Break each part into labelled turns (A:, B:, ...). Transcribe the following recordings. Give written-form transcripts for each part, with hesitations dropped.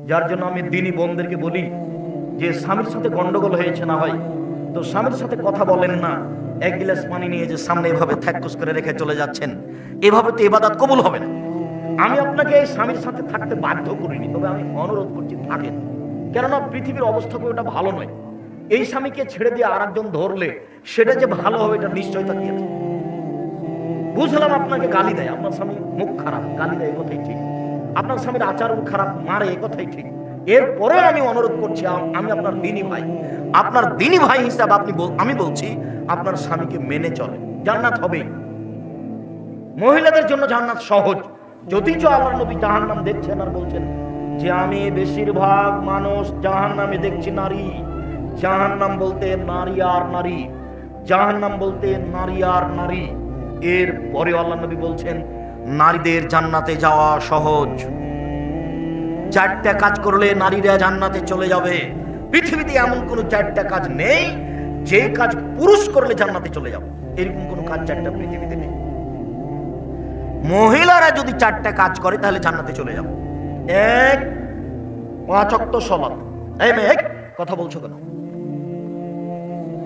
A: যার জন্য আমি দিনী বোনদেরকে বলি যে স্বামীর সাথে গন্ডগোল হয়েছে না হয় তো স্বামীর সাথে কথা বলেন না, এক গ্লাস পানি নিয়ে যে সামনে এভাবে থ্যাককুস করে রেখে চলে যাচ্ছেন, এভাবে তো ইবাদত কবুল হবে না। আমি আপনাকে এই স্বামীর সাথে থাকতে বাধ্য করিনি, তবে আমি অনুরোধ করছি থাকেন, কেননা পৃথিবীর অবস্থা খুব এটা ভালো নয়। এই স্বামীকে ছেড়ে দিয়ে আর একজন ধরলে সেটা যে ভালো হবে এটা নিশ্চয়তা কি আছে? বুঝলাম আপনাকে গালি দেয়, আপনার স্বামী মুখ খারাপ, গালি দেয়, কথাই ঠিক। আপনার স্বামীর আচরণ খারাপ, মারে, এ কথাই ঠিক। এরপরে আমি অনুরোধ করছি, আমি আপনার দিনী ভাই, আপনার দিনী ভাই হিসাবে আমি বলছি আপনার স্বামীকে মেনে চলে, জান্নাত হবে। মহিলাদের জন্য জান্নাত সহজ, যদিচ আল্লাহর নবী জাহান্নাম দেখছেন আর বলছেন যে আমি বেশিরভাগ মানুষ জাহান্নামে দেখছি নারী। জাহান্নাম বলতে নারী আর নারী, জাহান্নাম বলতে নারী আর নারী। এর পরে আল্লাহ নবী বলছেন নারীদের জান্নাতে যাওয়া সহজ, 4টা কাজ করলে নারীরা জান্নাতে চলে যাবে। পৃথিবীতে এমন কোন 4টা কাজ নেই যে কাজ পুরুষ করলে জান্নাতে চলে যাবে, এরকম কোন কাজ 4টা পৃথিবীতে নেই। মহিলারা যদি 4টা কাজ করে তাহলে জান্নাতে চলে যাবে। 1, 5 ওয়াক্ত সালাত। এই মেয়ে কথা বলছো কেন?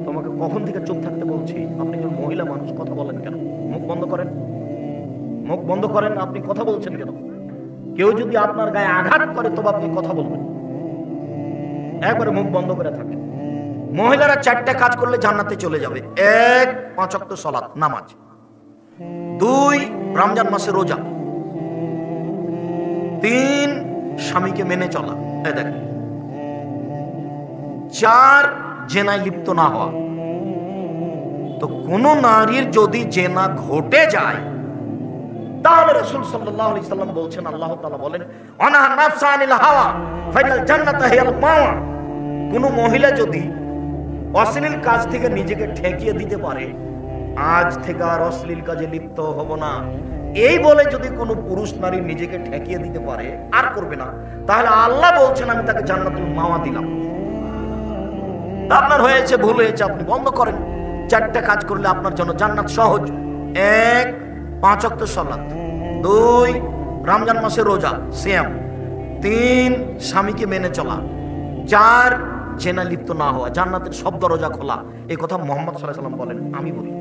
A: তোমাকে কখন থেকে চুপ থাকতে বলছি? আপনি একজন মহিলা মানুষ, কথা বলেন কেন? মুখ বন্ধ করেন, মুখ বন্ধ করেন। আপনি কথা বলছেন কেন? কেউ যদি আপনার গায়ে আঘাত করে তবে আপনি কথা বলবেন, একবারে মুখ বন্ধ করে থাকেন। মহিলারা 4টা কাজ করলে জান্নাতে চলে যাবে। 1, 5 ওয়াক্ত সালাত, নামাজ। 2, রমজান মাসে রোজা। 3, স্বামীকে মেনে চলা। এই দেখেন। 4, জেনায় লিপ্ত না হওয়া। তো কোন নারীর যদি জেনা ঘটে যায় তাহলে রাসূল সাল্লাল্লাহু আলাইহি সাল্লাম বলছেন, আল্লাহ তাআলা বলেন আনাহা নাফসা আনিল হাওয়া ফাইনাল জান্নাতা হিয়াল মাওয়া। কোন মহিলা যদি অশ্লীল কাজ থেকে নিজেকে ঠেকিয়ে দিতে পারে, আজ থেকে আর অশ্লীল কাজে লিপ্ত হব না, এই বলে যদি কোনো পুরুষ নারী নিজেকে ঠেকিয়ে দিতে পারে, আর করবে না, তাহলে আল্লাহ বলছেন আমি তাকে জান্নাতুল মাওয়া দিলাম। আপনার হয়েছে, ভুল হয়েছে, আপনি বন্ধ করেন। 4টা কাজ করলে আপনার জন্য জান্নাত সহজ। 1, 5 ওয়াক্ত সালাত। 2, রমজান মাসে রোজা, সিয়াম। 3, স্বামীকে মেনে চলা। 4, জেনা লিপ্ত না হওয়া। জান্নাতের সব দরজা খোলা, এই কথা মুহাম্মদ সাল্লাল্লাহু আলাইহি ওয়াসাল্লাম বলেন, আমি বলি।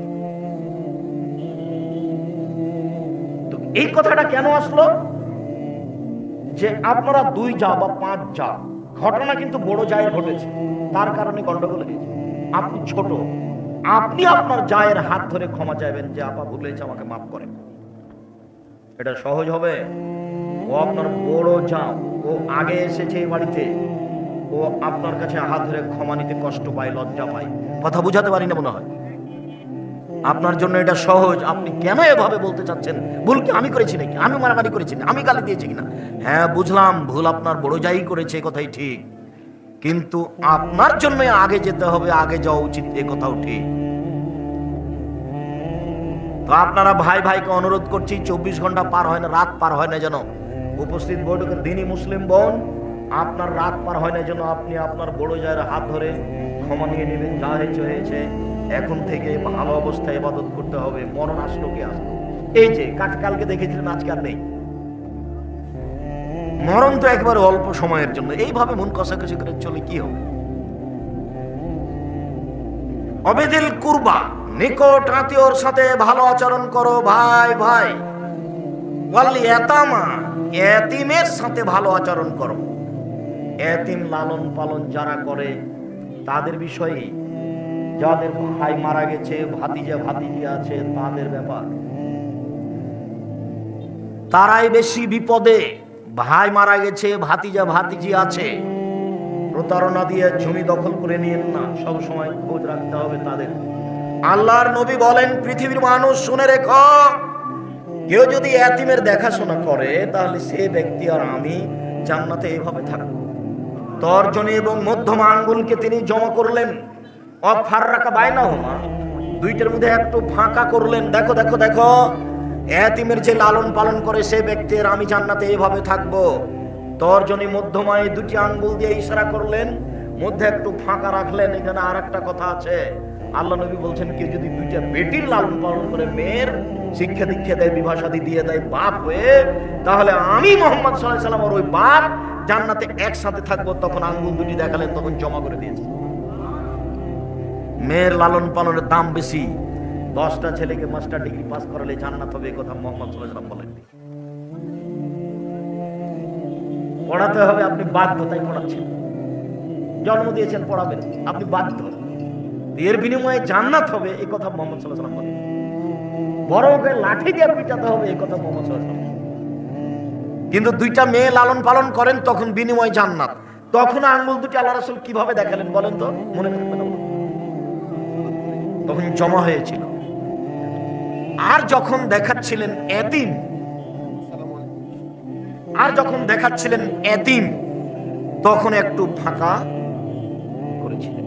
A: তো এই কথাটা কেন আসলো যে আপনারা 2 যা বা 5 যা, ঘটনা কিন্তু বড় জায়ের ঘটেছে, তার কারণে গন্ডগোল হয়েছে। আপনি ছোট, আপনি আপনার জায়ের হাত ধরে ক্ষমা চাইবেন যে আপা ভুল হয়েছে, আমাকে মাফ করেন। এটা সহজ হবে? ও আপনার বড় যা, ও আগে এসেছে এই বাড়িতে, ও আপনার কাছে হাত ধরে ক্ষমা নিতে কষ্ট পায়, লজ্জা পায়। কথা বুঝাতে পারি না মনে হয়? আপনার জন্য এটা সহজ। আপনি কেন এভাবে বলতে চাচ্ছেন? ভুল কি আমি করেছি নাকি? আমি মারামারি করেছি না? আমি গালি দিয়েছি কিনা? হ্যাঁ বুঝলাম, ভুল আপনার বড় যাই করেছে, কথাই ঠিক, কিন্তু আপনার জন্য আগে যেতে হবে, আগে যাওয়া উচিত, এ কথাও ঠিক। তো আপনারা ভাই ভাইকে অনুরোধ করছি, 24 ঘন্টা পার হয় না, রাত পার হয় না যেন, উপস্থিত বৈঠকের দিনই মুসলিম বোন, আপনার রাত পার হয় না যেন আপনি আপনার বড় জায়ের হাত ধরে ক্ষমা নিয়ে নেবেন। যা হয়েছে হয়েছে, এখন থেকে ভালো অবস্থায় ইবাদত করতে হবে। মরণ আসলো কি আসলো, এই যে কালকে দেখেছিলেন, আজকে আর নেই। মরণ তো একবারে অল্প সময়ের জন্য, এইভাবে মন কষাকষি করে চলে কি হবে? অবেদিল কুরবা, নিকট আত্মীয়র সাথে ভালো আচরণ করো ভাই ভাই। ওয়াল ইয়াতামা, এতিমের সাথে ভালো আচরণ করো। এতিম লালন পালন যারা করে তাদের বিষয়ে, যাদের ভাই মারা গেছে, ভাতিজা ভাতিজি আছে, তাদের ব্যাপার, তারাই বেশি বিপদে। ভাই মারা গেছে, ভাতিজা ভাতিজি আছে, প্রতারণা দিয়ে জমি দখল করে নিয়েন না, সব সময় খোঁজ রাখতে হবে তাদের। আল্লাহর নবী বলেন, পৃথিবীর মানুষ শুনে রেখো, কেউ যদি এতিমের দেখাশোনা করে তাহলে সে ব্যক্তি আর আমি জান্নাতে এইভাবে থাকবো। তর্জনী এবং মধ্যম আঙ্গুলকে তিনি জমা করলেন, অফাররাকা বাইনাহুমা, দুইটার মধ্যে একটু ফাঁকা করলেন। দেখো দেখো দেখো, এতিমের যে লালন পালন করে সে ব্যক্তির আমি জান্নাতে এইভাবে থাকবো। তর্জনী মধ্যমায় দুটি আঙ্গুল দিয়ে ইশারা করলেন, মধ্যে একটু ফাঁকা রাখলেন। এখানে আর একটা কথা আছে, আল্লাহ নবী বলছেন, কেউ যদি 2টা বেটির লালন পালন করে, মেয়ের শিক্ষা দীক্ষা দেয়, বিবাহ শাদী দিয়ে দেয় বাপ হয়ে, তাহলে আমি মুহাম্মদ সাল্লাল্লাহু আলাইহি ওয়াসাল্লাম ওই বাপ জান্নাতে একসাথে থাকবো, তখন আঙ্গুল দুটি দেখালেন, তখন জমা করে দিয়েছে। মেয়ের লালন পালনের দাম বেশি। 10টা ছেলেকে মাস্টার ডিগ্রি পাস করালে জান্নাত হবে, এই কথা মুহাম্মদ সাল্লাল্লাহু আলাইহি ওয়াসাল্লাম বলেননি। পড়াতে হবে, আপনি বাধ্যতায় পড়াচ্ছেন, জন্ম দিয়েছেন পড়াবেন, আপনি বাধ্য, এর বিনিময়ে জান্নাত হবে, এই কথা মুহাম্মদ সাল্লাল্লাহু আলাইহি ওয়াসাল্লাম বলেন। বড় ওকে লাঠি দিয়ে পিটাতে হবে, এই কথা মুহাম্মদ সাল্লাল্লাহু আলাইহি ওয়াসাল্লাম। কিন্তু 2টা মেয়ে লালন পালন করেন, তখন বিনিময় জান্নাত। তখন আঙ্গুল দুটি আল্লাহ রাসূল কিভাবে দেখালেন বলেন তো, মনে থাকবে না? তখন জমা হয়েছিল। আর যখন দেখাচ্ছিলেন এতিম, তখন একটু ফাঁকা করেছিলেন।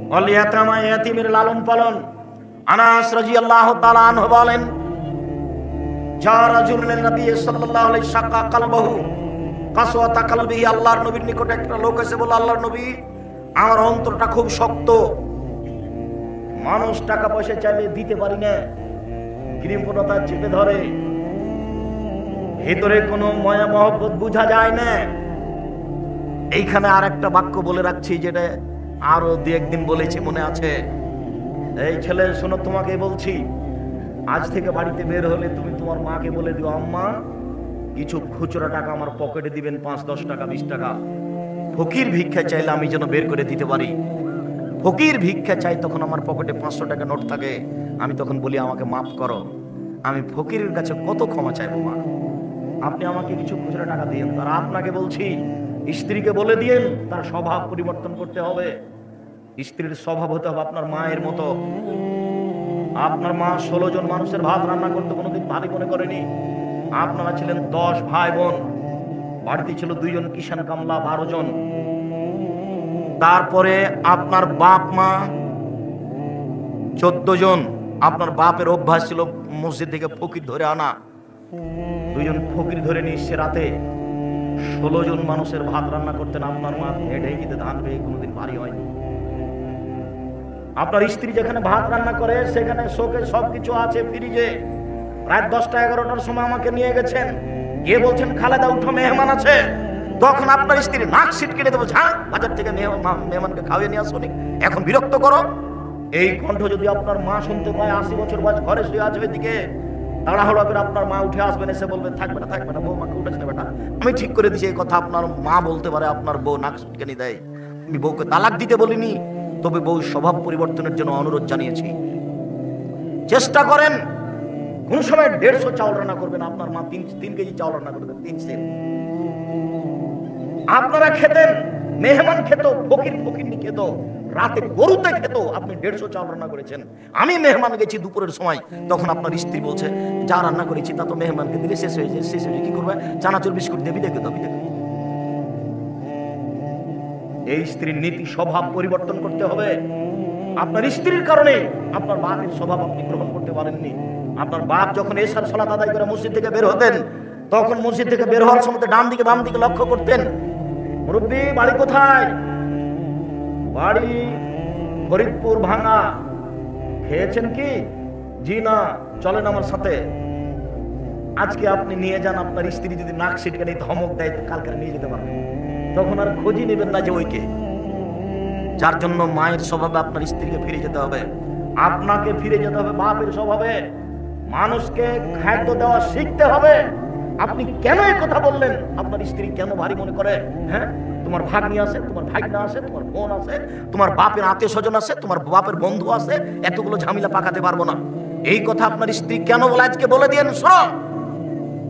A: ওয়াল ইয়াতামা, ইয়াতিমের লালন পালন। আনাস রাদিয়াল্লাহু তাআলা আনহু বলেন, যা রাজুলুন নবী সাল্লাল্লাহু আলাইহি শাক্কা কলবহু কাসওয়াতা কলবিহি, আল্লাহর নবীর নিকটে একটা লোক এসে বলল, আল্লাহর নবী, আমার অন্তরটা খুব শক্ত, মানুষ টাকা পয়সা চাইলে দিতে পারি না, কৃপণতা চেপে ধরে, ভিতরে কোনো মায়া মহব্বত বোঝা যায় না। এইখানে আর একটা বাক্য বলে রাখছি, যেটা আরো 2-1 দিন বলেছি, মনে আছে? এই ছেলে শোনো, তোমাকে বলছি, আজ থেকে বাড়িতে বের হলে তুমি তোমার মাকে বলে দিও, আম্মা কিছু খুচরা টাকা আমার পকেটে দিবেন, 5-10 টাকা 20 টাকা। ফকির ভিক্ষা চাইলে আমি যেন বের করে দিতে পারি। ফকির ভিক্ষা চাই, তখন আমার পকেটে 500 টাকা নোট থাকে, আমি তখন বলি আমাকে মাফ করো, আমি ফকিরের কাছে কত ক্ষমা চাইবো মা, আপনি আমাকে কিছু খুচরা টাকা দিন। আর আপনাকে বলছি, স্ত্রীকে বলে দিয়েন তার স্বভাব পরিবর্তন করতে হবে। স্ত্রীর স্বভাব হতে হবে আপনার মায়ের মতো। আপনার মা 16 জন মানুষের ভাত রান্না করতে কোনোদিন ভারী মনে করেনি। আপনারা ছিলেন 10 ভাই বোন, বাড়িতে ছিল 2 জন কিষান কামলা, 12 জন। তারপরে আপনার বাপ মা 14 জন। আপনার বাপের অভ্যাস ছিল মসজিদ থেকে ফকির ধরে আনা, 2 জন ফকির ধরে নিয়ে এসে রাতে 16 জন মানুষের ভাত রান্না করতেন। আপনার মা ঢেঁকিতে ধান পেয়ে কোনোদিন ভারী হয়নি। আপনার স্ত্রী যেখানে ভাত রান্না করে, সেখানে শোকে সবকিছু আছে ফ্রিজে। রাত 10টা-11টার সময় আমাকে নিয়ে গেছেন, গিয়ে বলছেন, খালেদা উঠো, মেহমান আছে। তখন আপনার স্ত্রী নাক সিটকে নিয়ে দেবো, ঝাঁ, বাজার থেকে মেহমানকে খাওয়িয়ে নিয়ে আসো, এখন বিরক্ত করো। এই কণ্ঠ যদি আপনার মা শুনতে পায়, 80 বছর বয়স, ঘরে শুয়ে আসবে, দিকে তাড়াহুড়ো করে আপনার মা উঠে আসবেন, এসে বলবেন, থাকবে না, বউমাকে উঠেছে না বেটা, আমি ঠিক করে দিচ্ছি। এই কথা আপনার মা বলতে পারে, আপনার বউ নাক সিটকে নিয়ে দেয়। আমি বউকে তালাক দিতে বলিনি, তবে বউ স্বভাব পরিবর্তনের জন্য অনুরোধ জানিয়েছি। চেষ্টা করেন, কোন সময় 150 চাউল রান্না করবেন, আপনার মা 3 কেজি চাউল রান্না করবেন, 3 সের। আপনারা খেতেন, মেহমান খেত, ফকিরনি খেত, রাতে গরুতে খেত, আপনি 150 চাউল রান্না করেছেন। আমি মেহমান গেছি দুপুরের সময়, তখন আপনার স্ত্রী বলছে, যা রান্না করেছি তা তো মেহমানকে দিলে শেষ হয়ে যায়, কি করবে, চানাচুর বিস্কুট দেবি, দেখে। এই স্ত্রীর নীতি স্বভাব পরিবর্তন করতে হবে। আপনার স্ত্রীর কারণে আপনার বাপের স্বভাব আপনি গ্রহণ করতে পারেননি। আপনার বাপ যখন এশার সালাত আদায় করে মসজিদ থেকে বের হতেন, তখন মসজিদ থেকে বের হওয়ার সময় ডান দিকে বাম দিকে লক্ষ্য করতেন, মুরব্বী বাড়ি কোথায়? বাড়ি ফরিদপুর ভাঙা। খেয়েছেন কি? জি না, চলেন আমার সাথে। আজকে আপনি নিয়ে যান, আপনার স্ত্রী যদি নাক সিটকানি ধমক দেয়, কালকে নিয়ে যেতে পারবেন, তখন আর খোঁজই নেবেন না যে ওইকে। যার জন্য মায়ের স্বভাবে আপনার স্ত্রীকে ফিরে যেতে হবে, আপনাকে ফিরে যেতে হবে বাপের স্বভাবে। মানুষকে খাদ্য দেওয়া শিখতে হবে। আপনি কেন এই কথা বললেন? আপনার স্ত্রী কেন ভারী মনে করে? হ্যাঁ, তোমার ভাগ্নি আছে, তোমার ভাগনা আছে, তোমার বোন আছে, তোমার বাপের আত্মীয় স্বজন আছে, তোমার বাপের বন্ধু আছে, এতগুলো ঝামেলা পাকাতে পারবো না। এই কথা আপনার স্ত্রী কেন বলে আজকে বলে দিয়েন, শোনো,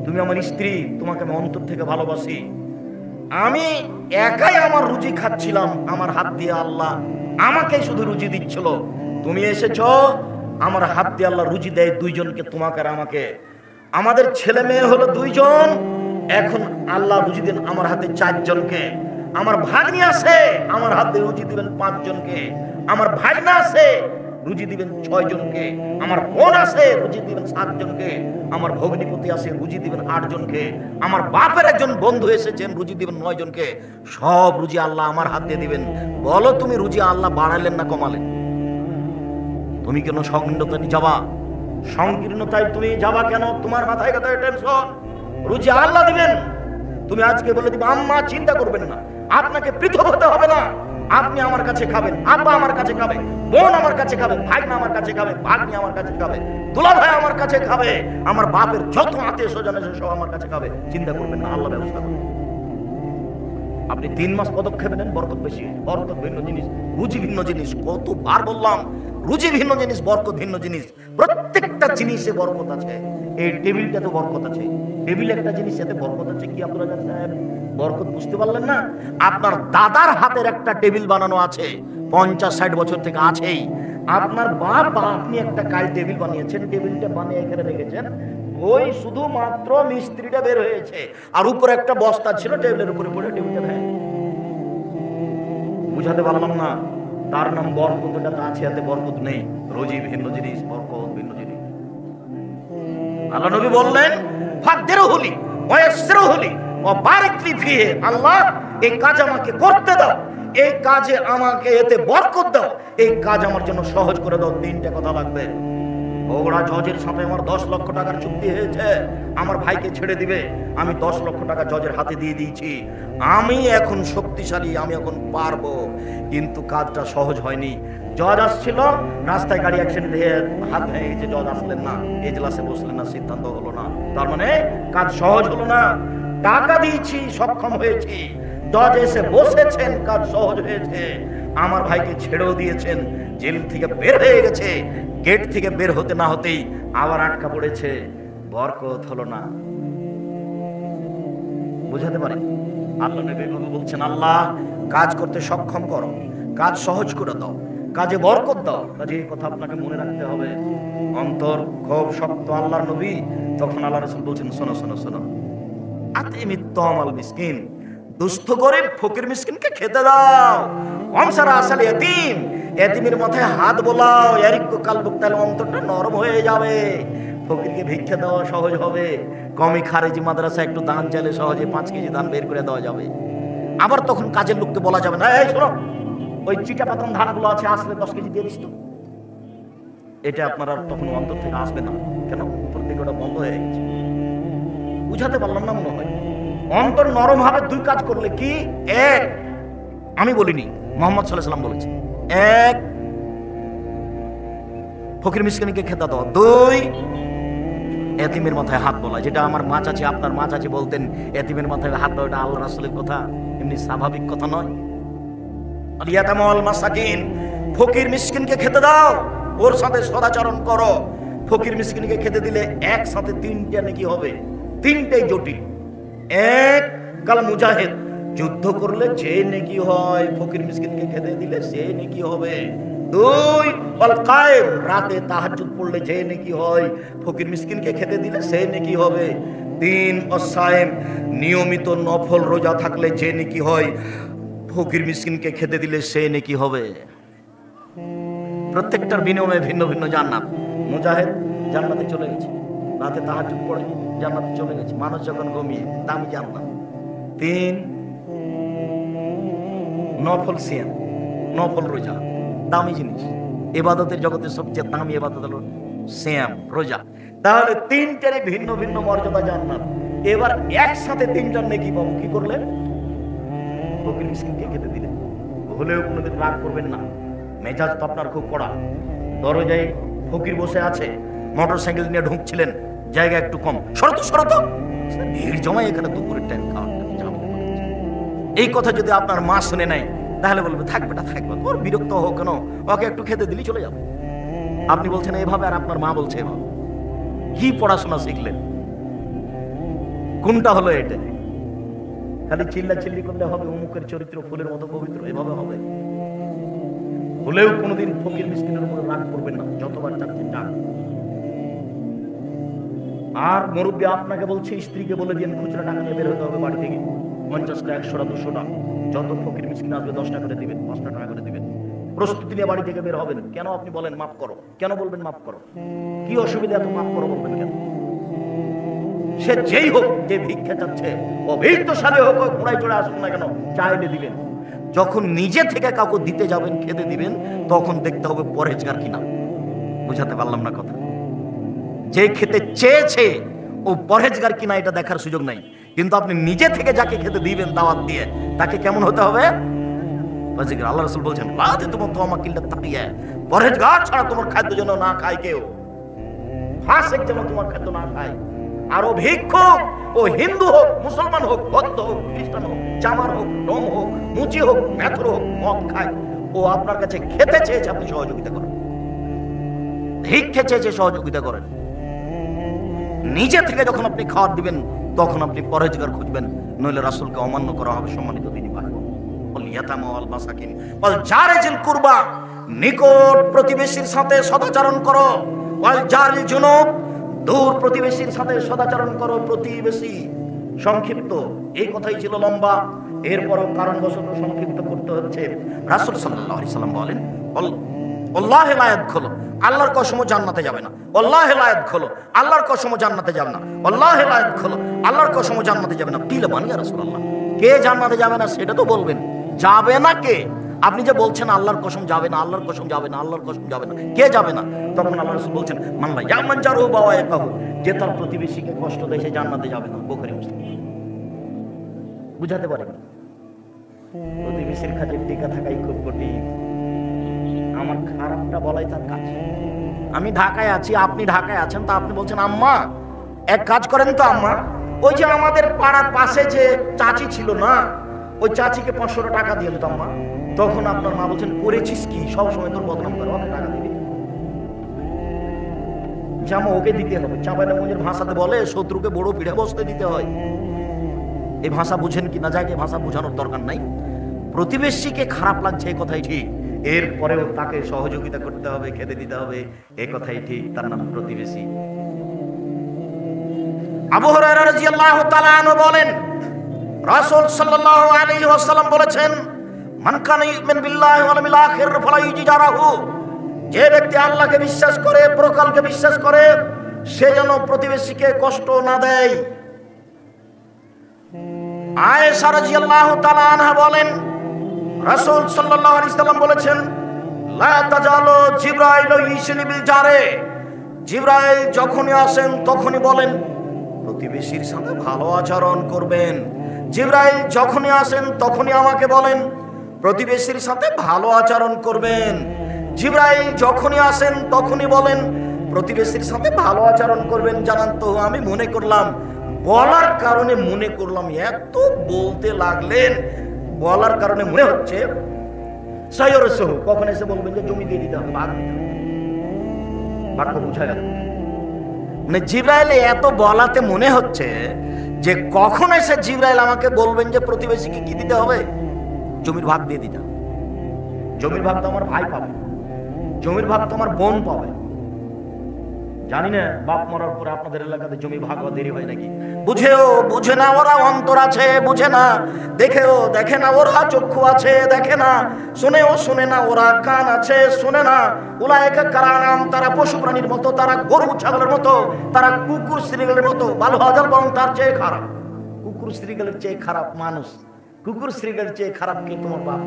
A: তুমি আমার স্ত্রী, তোমাকে আমি অন্তর থেকে ভালোবাসি। আমি একাই আমার রুজি খাচ্ছিলাম, আমার হাত দিয়ে আল্লাহ আমাকে শুধু রুজি দিচ্ছিল। তুমি এসেছো, আমার হাত দিয়ে আল্লাহ রুজি দেয় 2 জনকে, তোমাকে আর আমাকে। আমাদের ছেলে মেয়ে হলো 2 জন, এখন আল্লাহ রুজি দেন আমার হাতে 4 জনকে। আমার ভাগ্নি আছে, আমার হাতে রুজি দিবেন 5 জনকে। আমার ভাগনা আছে, রুজি দিবেন 6 জনকে। আমার বোন আছে, রুজি দিবেন 7 জনকে। আমার ভগ্নিপতি আছে, রুজি দিবেন 8 জনকে। আমার বাপের একজন বন্ধু এসেছেন, রুজি দিবেন 9 জনকে। সব রুজি আল্লাহ আমার হাত দিয়ে দিবেন। বলো, তুমি রুজি আল্লাহ বাড়ালেন না কমালেন? তুমি কেন সংকীর্ণতায় যাবা? সংকীর্ণতায় তুমি যাবা কেন? তোমার মাথায় কথায় টেনশন। রুজি আল্লাহ দিবেন, তুমি আজকে বলে দিবে আম্মা চিন্তা করবেন না, আপনাকে পৃথক হতে হবে না, আপনি আমার কাছে খাবেন, আব্বা আমার কাছে খাবে, বোন আমার কাছে খাবে, ভাইনা আমার কাছে খাবে, ভাগ্নি আমার কাছে খাবে, দুলা ভাই আমার কাছে খাবে, আমার বাপের যত আত্মীয় স্বজন আছে সব আমার কাছে খাবে। চিন্তা করবেন না, আল্লাহ ব্যবস্থা করবে। আপনি 3 মাস পদক্ষেপ নেন, বরকত বেশি। বরকত ভিন্ন জিনিস, রুচি ভিন্ন জিনিস। কতবার বললাম, রুচি ভিন্ন জিনিস, বরকত ভিন্ন জিনিস। প্রত্যেকটা জিনিসে বরকত আছে। এই টেবিলটাতে বরকত আছে, টেবিল একটা জিনিস, এতে বরকত আছে। কি আব্দুল রাজ্জাক সাহেব বরকত বুঝতে পারলেন না? আপনার দাদার হাতের একটা টেবিল বানানো আছে, 50-60 বছর থেকে আছেই। আপনার বাপ বা আপনি একটা কাল টেবিল বানিয়েছেন, টেবিলটা বানিয়ে এখানে রেখেছেন, ওই শুধুমাত্র মিস্ত্রিটা বের হয়েছে, আর উপরে একটা বস্তা ছিল, টেবিলের উপরে পড়ে টেবিলটা ভেঙে। বুঝাতে পারলাম না? তার নাম বরকত। এটা আছে, এতে বরকত নেই। রোজি ভিন্ন জিনিস, বরকত ভিন্ন জিনিস। আল্লাহ নবী বললেন ফাকদিরহুলি ওয়া ইয়াসসিরহুলি ওয়া বারিক লি ফিহি। আল্লাহ এই কাজ আমাকে করতে দাও, এই কাজে আমাকে এতে বরকত দাও, এই কাজ আমার জন্য সহজ করে দাও। 3টা কথা লাগবে। বগুড়া জজের সাথে আমার 10 লক্ষ টাকার চুক্তি হয়েছে, আমার ভাইকে ছেড়ে দিবে। আমি 10 লক্ষ টাকা জজের হাতে দিয়ে দিয়েছি। আমি এখন শক্তিশালী, আমি এখন পারবো, কিন্তু কাজটা সহজ হয়নি। জজ আসছিল, রাস্তায় গাড়ি অ্যাক্সিডেন্ট হয়ে হাত ভেঙে গেছে, জজ আসলেন না, এজলাসে বসলেন না, সিদ্ধান্ত হলো না। তার মানে কাজ সহজ হলো না। টাকা দিয়েছি, সক্ষম হয়েছি, জজ এসে বসেছেন, কাজ সহজ হয়েছে। আমার ভাইকে ছেড়েও দিয়েছেন, জেল থেকে বের হয়ে গেছে, গেট থেকে বের হতে না হতেই আবার আটকা পড়েছে, বরকত হলো না। বুঝাতে পারি? আল্লাহ নবী বলছেন, আল্লাহ কাজ করতে সক্ষম করো, কাজ সহজ করে দাও, কাজে বরকত দাও। কাজে এই কথা আপনাকে মনে রাখতে হবে। অন্তর খুব শক্ত আল্লাহর নবী। তখন আল্লাহ রাসূল বলছেন, শোনো শোনো শোনো, আতিমিত তামাল মিসকিন, দুস্থ গরিব ফকির মিসকিনকে খেতে দাও। অমসারা আসল এতিম, এতিমের মাথায় হাত বোলাও, ইয়ারিকু কালবুক, তাহলে অন্তরটা নরম হয়ে যাবে। ফকিরকে ভিক্ষা দেওয়া সহজ হবে। কমি খারেজি মাদ্রাসা একটু দান চাইলে সহজে 5 কেজি দান বের করে দেওয়া যাবে। আবার তখন কাজের লোককে বলা যাবে না, এই শোনো, ওই চিটা পাতন ধানগুলো আছে, আসলে 10 কেজি দিয়ে দিস তো। এটা আপনার আর তখন অন্তর থেকে আসবে না। কেন? উপর থেকে ওটা বন্ধ হয়ে গেছে। বুঝাতে পারলাম না মনে হয়? অন্তর নরম হবে 2 কাজ করলে। কি? 1, আমি বলিনি, মুহাম্মদ সাল্লাল্লাহু আলাইহি ওয়াসাল্লাম বলেছে, 1 ফকির মিসকিনকে খেতে দাও, 2 এতিমের মাথায় হাত বলা। যেটা আমার মা চাচি, আপনার মা চাচি বলতেন, এতিমের মাথায় হাত দাও, এটা আল্লাহ রাসূলের কথা, এমনি স্বাভাবিক কথা নয়। আলিয়াতামা ওয়াল মাসাকিন, ফকির মিসকিনকে খেতে দাও, ওর সাথে সদাচরণ করো। ফকির মিসকিনকে খেতে দিলে একসাথে 3টা নেকি হবে, 3টাই জটিল। 1 কাল মুজাহিদ, যুদ্ধ করলে যে নেকি হয়, ফকির মিসকিনকে খেতে দিলে সে নেকি হবে। 2 আল কায়েম, রাতে তাহাজ্জুদ পড়লে যে নেকি হয়, ফকির মিসকিনকে খেতে দিলে সে নেকি হবে। 3 আস-সায়েম, নিয়মিত নফল রোজা থাকলে যে নেকি হয়, ফকির মিসকিনকে খেতে দিলে সে নেকি হবে। প্রত্যেকটার বিনিময়ে ভিন্ন ভিন্ন জান্নাত। মুজাহিদ জান্নাতে চলে গেছে, রাতে তাহাজ্জুদ পড়ে জান্নাতে চলে গেছে, মানুষ যখন ঘুমিয়ে, দামি জান্নাত। 3 নফল সিয়াম, নফল রোজা, দামি জিনিস। ইবাদতের জগতে সবচেয়ে দামি ইবাদত হলো সিয়াম, রোজা। তাহলে 3টারই ভিন্ন ভিন্ন মর্যাদা, জান্নাত। এবার একসাথে 3টার নেকি পাবো কি করলে? ফকির মিসকিনকে খেতে দিলে। হলেও কোনোদিন রাগ করবেন না, মেজাজ তো আপনার খুব কড়া। দরজায় ফকির বসে আছে, মোটরসাইকেল নিয়ে ঢুকছিলেন, জায়গা একটু কম, সরত সরত, ভিড় জমায় এখানে দুপুরের টাইম খাওয়ার। এই কথা যদি আপনার মা শুনে নেয়, তাহলে বলবে থাক বেটা থাক, ওর বিরক্ত হোক কেন, ওকে একটু খেতে দিলি চলে যাবে। আপনি বলছেন এভাবে, আর আপনার মা বলছে এভাবে। কি পড়াশোনা শিখলেন? কোনটা হলো এটা? খালি চিল্লা চিল্লি করলে হবে, অমুকের চরিত্র ফুলের মতো পবিত্র, এভাবে হবে? হলেও কোনোদিন ফকির মিসকিনের উপরে রাগ করবেন না, যতবার চাচ্ছেন ডাক। আর মুরব্বী আপনাকে বলছে, স্ত্রীকে বলে দিন খুচরা টাকা নিয়ে বের হতে হবে বাড়ি থেকে, 50টা 100টা 200টা, যত ফকির মিসকিন আসবে 10টা করে দিবেন, 5টা টাকা করে দিবেন। প্রস্তুতি নিয়ে বাড়ি থেকে বের হবেন। কেন? আপনি বলেন মাফ করো, কেন বলবেন মাফ করো? কি অসুবিধা এত মাফ করো বলবেন কেন? সে যেই হোক, যে ভিক্ষা চাচ্ছে, অভিজ্ঞশালী হোক, ঘোড়ায় চড়ে আসুন না কেন, চাইলে দিবেন। যখন নিজে থেকে কাউকে দিতে যাবেন, খেতে দিবেন, তখন দেখতে হবে পরহেজগার কিনা। বুঝাতে পারলাম না কথা? যে খেতে চেয়েছে ও পরহেজগার কিনা, এটা দেখার সুযোগ নাই। কিন্তু আপনি নিজে থেকে যাকে খেতে দিবেন দাওয়াত দিয়ে, তাকে কেমন হতে হবে? আল্লাহ রাসূল বলছেন, তোমার তো আমাকে তাকিয়ে পরহেজগার ছাড়া তোমার খাদ্য যেন না খায় কেউ, ফাসিক যেন তোমার খাদ্য না খায়। আর ও ভিক্ষুক, ও হিন্দু হোক, মুসলমান হোক, বৌদ্ধ হোক, খ্রিস্টান হোক, চামার হোক, ডোম হোক, মুচি হোক, মেথর হোক, মদ খায়, ও আপনার কাছে খেতে চেয়েছে, আপনি সহযোগিতা করেন। ভিক্ষে চেয়েছে, সহযোগিতা করেন। নিজে থেকে যখন আপনি খাওয়ার দিবেন তখন আপনি পরহেজগার খুঁজবেন, নইলে রাসূলকে অমান্য করা হবে। সম্মানিত দিনী ভাই, নিকট প্রতিবেশীর সাথে সদাচরণ করো, দূর প্রতিবেশীর সাথে সদাচরণ করো। প্রতিবেশী সংক্ষিপ্ত, এই কথাই ছিল লম্বা, এরপরও কারণবশত সংক্ষিপ্ত করতে হচ্ছে। রাসূল সাল্লাল্লাহু আলাইহি সাল্লাম বলেন, আল্লাহে লা ইয়াদখুলু, আল্লাহর কসম জান্নাতে যাবে না। আল্লাহে লা ইয়াদখুলু, আল্লাহর কসম জান্নাতে যাবে না। আল্লাহে লা ইয়াদখুলু, আল্লাহর কসম জান্নাতে যাবে না। কিলা মান ইয়া রাসূলুল্লাহ, কে জান্নাতে যাবে না সেটা তো বলবেন। যাবে না কে? আপনি যে বলছেন আল্লাহর কসম যাবে না, আল্লাহর কসম যাবে না, আল্লাহর কসম যাবে না, কে যাবে না? তখন আল্লাহ রাসূল বলছেন, মানলা ইয়ামান জারু বাওয়া ইয়াকাহু, যে তার প্রতিবেশীকে কষ্ট দেয় সে জান্নাতে যাবে না। বুখারী মুসলিম। বুঝাতে পারেন? প্রতিবেশীর কাছে টিকা থাকাই খুব কঠিন। আমার খারাপটা বলাই তার কাজ। আমি ঢাকায় আছি, আপনি ঢাকায় আছেন, তা আপনি বলছেন আম্মা এক কাজ করেন তো আম্মা, ওই যে আমাদের পাড়ার পাশে যে চাচি ছিল না, ওই চাচিকে 500 টাকা দিয়ে দিত আম্মা। তখন আপনার মা বলছেন, করেছিস কি? সবসময় তোর বদনাম করে, ওকে টাকা দিবি, জামা ওকে দিতে হবে। চাঁপাইনবাবগঞ্জের ভাষাতে বলে, শত্রুকে বড় পিঠে বসতে দিতে হয়। এই ভাষা বুঝেন কি না যাকে, ভাষা বোঝানোর দরকার নাই। প্রতিবেশীকে খারাপ লাগছে এই কথাই ঠিক, এরপরেও তাকে সহযোগিতা করতে হবে, খেতে দিতে হবে, এই কথাই ঠিক। তার নাম প্রতিবেশী। আবু হুরায়রা রাদিয়াল্লাহু তাআলা আনহু বলেন, রাসূল সাল্লাল্লাহু আলাইহি ওয়াসাল্লাম বলেছেন, মান কানা ইউমিন বিল্লাহি ওয়াল ইয়াউমিল আখির ফালা ইউজিরাহু, যে ব্যক্তি আল্লাহকে বিশ্বাস করে, পরকালকে বিশ্বাস করে, সে যেন প্রতিবেশীকে কষ্ট না দেয়। আয়েশা রাদিয়াল্লাহু তাআলা আনহা বলেন, রাসূল সাল্লাল্লাহু আলাইহি ওয়াসাল্লাম বলেছেন, লা তাজালু জিবরাইল ইউসিনি বিল জারে, জিবরাইল যখনই আসেন তখনই বলেন প্রতিবেশীর সাথে ভালো আচরণ করবেন। জিবরাইল যখনই আসেন তখনই আমাকে বলেন প্রতিবেশীর সাথে ভালো আচরণ করবেন। জিবরাইল যখনই আসেন তখনই বলেন প্রতিবেশীর সাথে ভালো আচরণ করবেন। জানান তো, আমি মনে করলাম, বলার কারণে মনে করলাম, এত বলতে লাগলেন, বলার কারণে মনে হচ্ছে সাইয়রসহু, কখন এসে বলবেন যে জমি দিয়ে দিতে হবে, ভাগ দিতে হবে। বাক্য বুঝা গেল? মানে জিবরাইল এত বলাতে মনে হচ্ছে যে কখন এসে জিবরাইল আমাকে বলবেন যে প্রতিবেশীকে কি দিতে হবে, জমির ভাগ দিয়ে দিতে হবে। জমির ভাগ তো আমার ভাই পাবে, জমির ভাগ তো আমার বোন পাবে। জানি না বাপ মরার পরে আপনাদের এলাকাতে জমি ভাগ হওয়া দেরি হয় নাকি। বুঝেও বুঝে না ওরা, অন্তর আছে বুঝে না, দেখেও দেখে না ওরা, চক্ষু আছে দেখে না, শুনেও শুনে না ওরা, কান আছে শুনে না। উলাইকা কারানাম, তারা পশু প্রাণীর মতো, তারা গরু ছাগলের মতো, তারা কুকুর শ্রীগালের মতো। ভালো হাজার বরং তার চেয়ে খারাপ। কুকুর শ্রীগালের চেয়ে খারাপ মানুষ, কুকুর শ্রীগালের চেয়ে খারাপ কে? তোমার বাপ।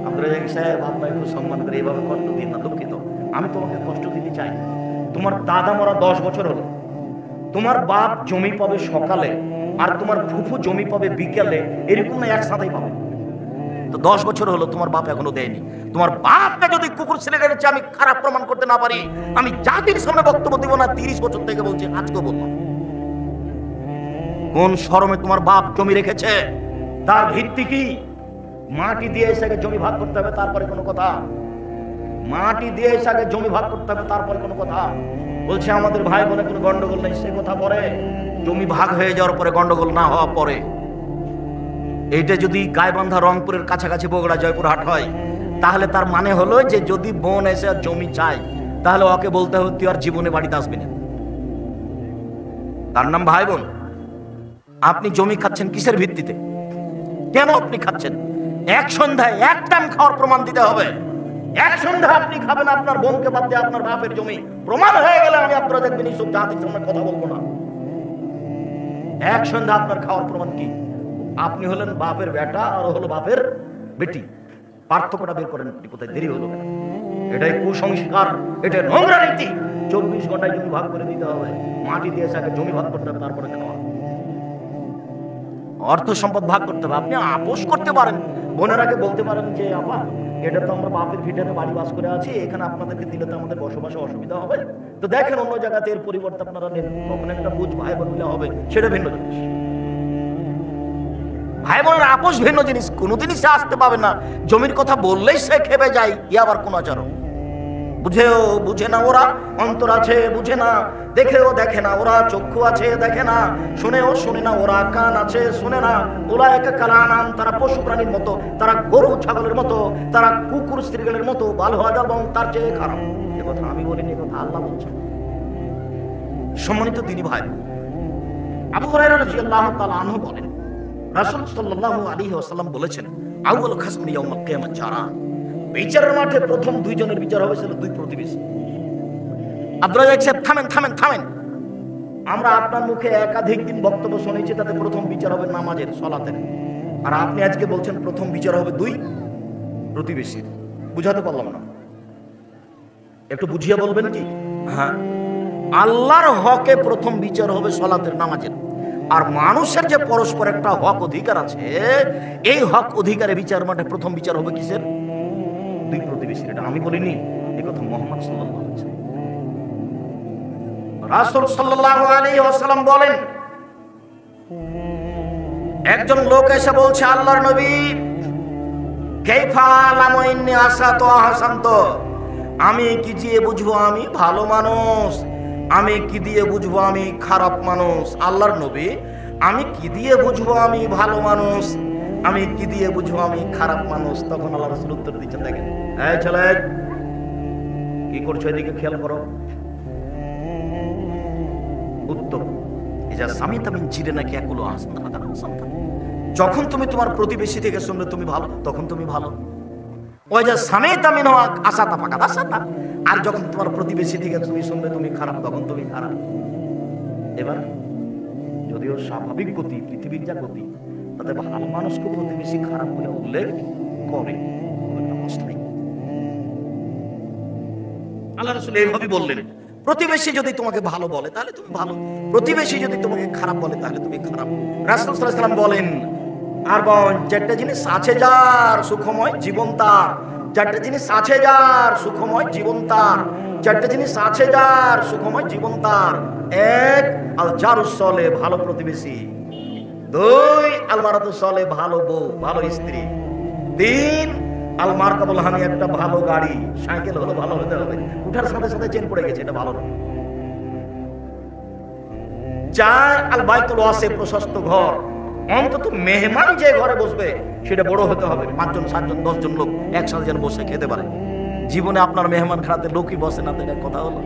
A: আব্দুল রাজ্জাক সাহেব, আপনাকে একটু সম্মান করে এভাবে কষ্ট দিন না, দুঃখিত, আমি তোমাকে কষ্ট দিতে চাই। তোমার দাদা মরা 10 বছর হলো, তোমার বাপ জমি পাবে সকালে আর তোমার ফুফু জমি পাবে বিকেলে, এরকম না একসাথেই পাবে। তো 10 বছর হলো তোমার বাপ এখনো দেয়নি। তোমার বাপকে যদি কুকুর ছেলে গেছে আমি খারাপ প্রমাণ করতে না পারি, আমি জাতির সামনে বক্তব্য দিব না। 30 বছর থেকে বলছি, আজকেও বললাম। কোন শরমে তোমার বাপ জমি রেখেছে? তার ভিত্তি কি? মাটি দিয়ে এসে জমি ভাগ করতে হবে, তারপরে কোনো কথা। মাটি দিয়ে এসে আগে জমি ভাগ করতে হবে, তারপরে কোনো কথা। বলছে আমাদের ভাই বোনে কোনো গন্ডগোল নেই, সে কথা পরে। জমি ভাগ হয়ে যাওয়ার পরে, গন্ডগোল না হওয়া পরে। এইটা যদি গাইবান্ধা রংপুরের কাছাকাছি বগুড়া জয়পুরহাট হয়, তাহলে তার মানে হলো যে যদি বোন এসে জমি চায়, তাহলে ওকে বলতে হবে তুই আর জীবনে বাড়িতে আসবি না। তার নাম ভাই বোন। আপনি জমি খাচ্ছেন কিসের ভিত্তিতে? কেন আপনি খাচ্ছেন? এক সন্ধ্যায় এক টাইম খাওয়ার প্রমাণ দিতে হবে। এক সন্ধ্যা আপনি খাবেন আপনার বোনকে বাদ দিয়ে আপনার বাপের জমি, প্রমাণ হয়ে গেলে আমি আপনারা দেখবেন এইসব জাতির সামনে কথা বলবো না। এক সন্ধ্যা আপনার খাওয়ার প্রমাণ কি? আপনি হলেন বাপের বেটা আর হলো বাপের বেটি, পার্থক্যটা বের করেন। কোথায় দেরি হলো কেন? এটাই কুসংস্কার, এটা নোংরা নীতি। 24 ঘন্টায় জমি ভাগ করে দিতে হবে, মাটি দিয়ে আগে জমি ভাগ করতে হবে, তারপরে খাওয়া। অর্থ সম্পদ ভাগ করতে হবে। আপনি আপোষ করতে পারেন, বোনেরাকে বলতে পারেন যে আপা এটা তো আমরা বাপের ভিটাতে বাড়ি বাস করে আছি, এখানে আপনাদেরকে দিলে তো আমাদের বসবাসে অসুবিধা হবে, তো দেখেন অন্য জায়গাতে এর পরিবর্তে আপনারা নেন, তখন একটা বুঝ ভাই বোন মিলে হবে, সেটা ভিন্ন জিনিস। ভাই বোনের আপোষ ভিন্ন জিনিস, কোনোদিনই সে আসতে পাবে না জমির কথা বললেই সে খেপে যায়, ই আবার কোন আচরণ। বুঝেও বুঝে না ওরা, অন্তর আছে বুঝে না, দেখেও দেখে না ওরা, চক্ষু আছে দেখে না, শুনেও শুনে না ওরা, কান আছে শুনে না, ওরা একা কালানাম, তারা পশু প্রাণীর মতো, তারা গরু ছাগলের মতো, তারা কুকুর স্ত্রীগণের মতো, বাল হওয়া এবং তার চেয়ে খারাপ। এ কথা আমি বলিনি, এ কথা আল্লাহ বলছেন। সম্মানিত দিনী ভাই, আবু হুরায়রা রাদিয়াল্লাহু তাআলা আনহু বলেন, রাসূল সাল্লাল্লাহু আলাইহি ওয়াসাল্লাম বলেছেন, আউয়ালু খাসমি ইয়াউমাল কিয়ামাত জারা, বিচারের মাঠে প্রথম দুইজনের বিচার হবে সেটা দুই প্রতিবেশী। আব্দুর রাজ্জাক সাহেব থামেন থামেন থামেন, আমরা আপনার মুখে একাধিক দিন বক্তব্য শুনেছি, তাতে প্রথম বিচার হবে নামাজের, সালাতের, আর আপনি আজকে বলছেন প্রথম বিচার হবে দুই প্রতিবেশীর। বুঝাতে পারলাম না, একটু বুঝিয়ে বলবেন কি? হ্যাঁ, আল্লাহর হকে প্রথম বিচার হবে সালাতের, নামাজের, আর মানুষের যে পরস্পর একটা হক অধিকার আছে, এই হক অধিকারের বিচার মাঠে প্রথম বিচার হবে কিসের? দুই প্রতিবেশীর। এটা আমি বলিনি, এই কথা মুহাম্মদ সাল্লাল্লাহু আলাইহি ওয়াসাল্লাম, রাসূল সাল্লাল্লাহু আলাইহি ওয়াসাল্লাম বলেন, একজন লোক এসে বলছে, আল্লাহর নবী, কাইফা আলামু ইন্নী আসাতু আহসান্ত, আমি কি দিয়ে বুঝবো আমি ভালো মানুষ, আমি কি দিয়ে বুঝবো আমি খারাপ মানুষ? আল্লাহর নবী, আমি কি দিয়ে বুঝবো আমি ভালো মানুষ, আমি কি দিয়ে বুঝবো আমি খারাপ মানুষ? তখন আল্লাহ রাসূল উত্তর দিচ্ছেন, দেখেন, এই ছেলে কি করছো, এদিকে খেয়াল করো। উত্তর, ইজা সামিতা মিন জিরানাকি ইয়াকুলু আহসানতা ফাকাদ আহসানতা, যখন তুমি তোমার প্রতিবেশী থেকে শুনলে তুমি ভালো, তখন তুমি ভালো। ওয়াজা সামিতা মিনহু আসাতা ফাকাদ আসাতা, আর যখন তোমার প্রতিবেশী থেকে তুমি শুনলে তুমি খারাপ, তখন তুমি খারাপ। এবার যদিও স্বাভাবিক গতি, পৃথিবীর যা গতি, তাতে ভালো মানুষকে প্রতিবেশী খারাপ বলে উল্লেখ করে, আল্লাহ রাসূল এইভাবে বললেন, প্রতিবেশী যদি তোমাকে ভালো বলে তাহলে তুমি ভালো, প্রতিবেশী যদি তোমাকে খারাপ বলে তাহলে তুমি খারাপ। রাসূল সাল্লাল্লাহু আলাইহি ওয়াসাল্লাম বলেন, আর চারটা জিনিস আছে যার সুখময় জীবন তার, চারটা জিনিস আছে যার সুখময় জীবন তার, চারটা জিনিস আছে যার সুখময় জীবন তার। এক, আল জারুস সালেহ, ভালো প্রতিবেশী। দুই, আল মারাতুস সালেহ, ভালো বউ, ভালো স্ত্রী। তিন, আল মারকাবুল হানি, একটা ভালো গাড়ি, সাইকেল হলো ভালো হতে হবে, উঠার সাথে সাথে চেন পড়ে গেছে, এটা ভালো না। চার, আল বাইতুল ওয়াসি, প্রশস্ত ঘর, অন্তত মেহমান যে ঘরে বসবে সেটা বড় হতে হবে, 5 জন 7 জন 10 জন লোক একসাথে যেন বসে খেতে পারে। জীবনে আপনার মেহমান খানাতে লোকই বসে না, তো এটা কথা হলো?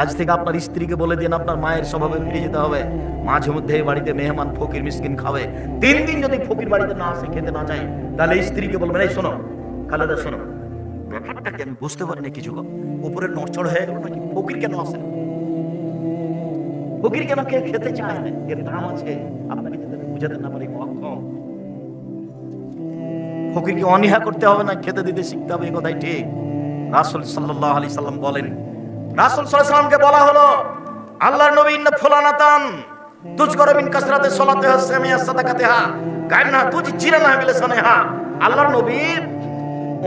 A: আজ থেকে আপনার স্ত্রীকে বলে দিন আপনার মায়ের স্বভাবে ফিরে যেতে হবে, মাঝে মধ্যে এই বাড়িতে মেহমান ফকির মিসকিন খাবে, 3 দিন যদি ফকির বাড়িতে না আসে, খেতে না চায়, তাহলে স্ত্রীকে বলবেন, এই শোনো খালেদা, শোনো, ব্যাপারটাকে আমি বুঝতে পারি না, কিছু উপরে নড়চড় হয়ে গেল নাকি, ফকির কেন আসে না, ফকির কেন কে খেতে চায় না, এর দাম আছে, আপনাকে যদি বুঝাতে না পারি অক্ষম। ফকিরকে অনীহা করতে হবে না, খেতে দিতে শিখতে হবে, এই কথাই ঠিক। রাসূল সাল্লাল্লাহু আলাইহি সাল্লাম বলেন, রাসূল সাল্লাল্লাহু আলাইহি সাল্লামকে বলা হলো, আল্লাহর নবী, ইন্না ফুলানাতান তুজকারু মিন কাসরাতি সালাতিহা সামিয়া সাদাকাতিহা কান্না তুজিরানা বিলিসানিহা, আল্লাহর নবী,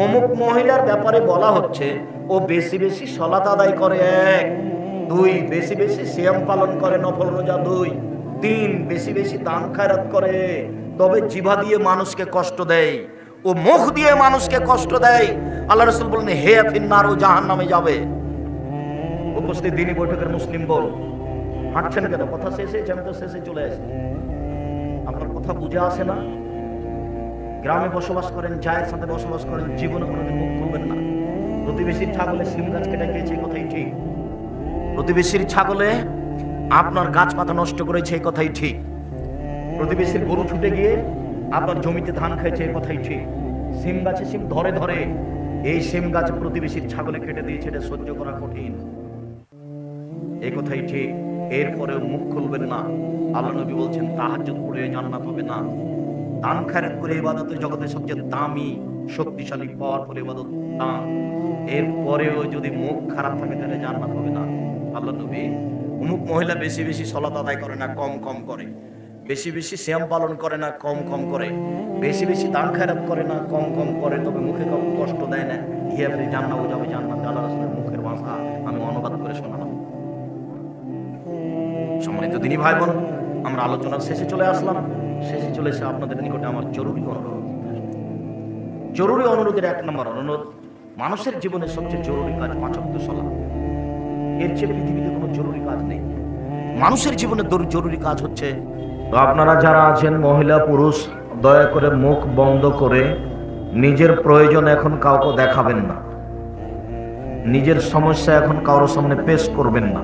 A: অমুক মহিলার ব্যাপারে বলা হচ্ছে ও বেশি বেশি সালাত আদায় করে, 1, 2 বেশি বেশি সিয়াম পালন করে, নফল রোজা, 2, 3 বেশি বেশি দান খায়রাত করে, তবে জিহ্বা দিয়ে মানুষকে কষ্ট দেয়, ও মুখ দিয়ে মানুষকে কষ্ট দেয়। আল্লাহ রাসূল বলেন, হে ফিন্নার, ও জাহান্নামে যাবে। উপস্থিত দিনী বৈঠকের মুসলিম বল, হাঁটছেন কেন? কথা শেষ হয়েছে, আমি তো শেষে চলে আসি, আপনার কথা বুঝে আসে না? গ্রামে বসবাস করেন, জায়ের সাথে বসবাস করেন, জীবনে কোনোদিন মুখ খুলবেন না। প্রতিবেশীর ছাগলে সিম গাছ কেটে গিয়েছে, কথাই ঠিক। প্রতিবেশীর ছাগলে আপনার গাছপাতা নষ্ট করেছে, এই কথাই ঠিক। প্রতিবেশীর গরু ছুটে গিয়ে আপনার জমিতে ধান খাইছে, এই কথাই ঠিক। সিম গাছে সিম ধরে ধরে এই সিম গাছ প্রতিবেশীর ছাগলে কেটে দিয়েছে, এটা সহ্য করা কঠিন, এই কথাই ঠিক। এরপরেও মুখ খুলবেন না। আল্লাহ নবী বলছেন, তাহাজ্জুদ পড়ে জান্নাত হবে না। দান খায়রাত করে ইবাদত জগতের সবচেয়ে দামি শক্তিশালী পাওয়ারফুল ইবাদত দান। এরপরেও যদি মুখ খারাপ থাকে তাহলে জান্নাত হবে না। আল্লাহ নবী, অমুক মহিলা বেশি বেশি সালাত আদায় করে না, কম কম করে, বেশি বেশি সিয়াম পালন করে না, কম কম করে, বেশি বেশি দান খায়রাত করে না, কম কম করে, তবে মুখে কাউকে কষ্ট দেয় না। ইয়ে আপনি জান্নাত যাবে, জান্নাত আল্লাহ রাসূলের মুখের ভাষা আমি অনুবাদ করে শোনালাম। সম্মানিত দিনী ভাই বোন, আমরা আলোচনার শেষে চলে আসলাম। শেষে চলে এসে আপনাদের নিকটে আমার জরুরি অনুরোধের 1 নম্বর অনুরোধ, মানুষের জীবনের সবচেয়ে জরুরি কাজ 5 ওয়াক্ত সালাত। এর চেয়ে পৃথিবীতে কোনো জরুরি কাজ নেই। মানুষের জীবনে জরুরি কাজ হচ্ছে, তো আপনারা যারা আছেন মহিলা পুরুষ, দয়া করে মুখ বন্ধ করে নিজের প্রয়োজন এখন কাউকে দেখাবেন না, নিজের সমস্যা এখন কারোর সামনে পেশ করবেন না।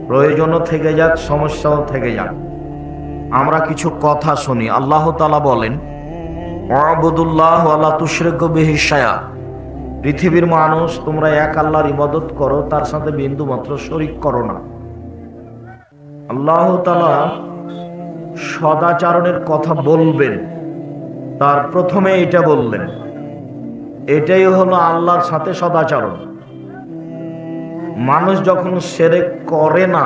A: প্রয়োজনও থেকে যাক, সমস্যাও থেকে যাক, আমরা কিছু কথা শুনি। আল্লাহ তাআলা বলেন, ওয়াবুদুল্লাহ ওয়ালা তুশরিকু বিহি শাইআ, পৃথিবীর মানুষ তোমরা এক আল্লাহর ইবাদত করো, তার সাথে বিন্দু মাত্র শরীক করো না। আল্লাহ তাআলা সদাচরণের কথা বলবেন, তার প্রথমে এটা বললেন, এটাই হলো আল্লাহর সাথে সদাচরণ। মানুষ যখন শিরক করে না,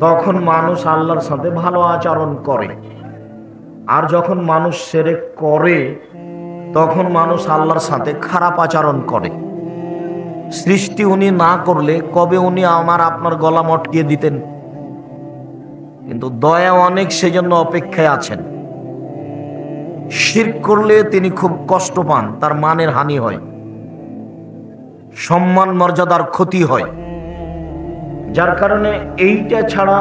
A: তখন মানুষ আল্লাহর সাথে ভালো আচরণ করে, আর যখন মানুষ শিরক করে তখন মানুষ আল্লাহর সাথে খারাপ আচরণ করে। সৃষ্টি উনি না করলে কবে উনি আমার আপনার গলা মটকিয়ে দিতেন, কিন্তু দয়া অনেক, সেজন্য অপেক্ষায় আছেন। শিরক করলে তিনি খুব কষ্ট পান, তার মানের হানি হয়, সম্মান মর্যাদার ক্ষতি হয়। যার কারণে এইটা ছাড়া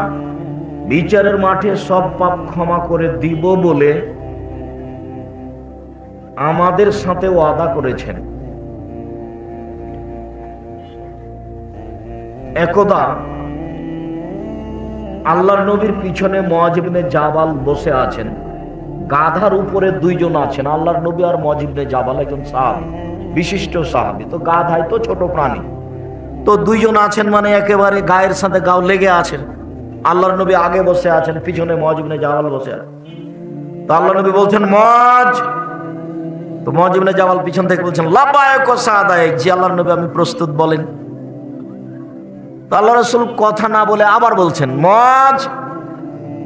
A: বিচারের মাঠে সব পাপ ক্ষমা করে দিব বলে আমাদের সাথে ওয়াদা করেছেন। একদা আল্লাহর নবীর পিছনে মুআয ইবনে জাবাল বসে আছেন, গাধার উপরে 2 জন আছেন, আল্লাহর নবী আর মুআয ইবনে জাবাল, একজন সাহাবী, বিশিষ্ট সাহাবী। তো গাধাই তো ছোট প্রাণী, তো 2 জন আছেন মানে একেবারে গায়ের সাথে গাও লেগে আছেন। আল্লাহর নবী আগে বসে আছেন, পিছনে মুআয ইবনে জাবাল বসে আছেন। তো আল্লাহর নবী বলছেন মুআয, তো মুআয ইবনে জাবাল পিছন থেকে বলছেন লাব্বাইক ওয়া সাদাইক, জি আল্লাহর নবী আমি প্রস্তুত, বলেন। তো আল্লাহ রাসূল কথা না বলে আবার বলছেন মুআয,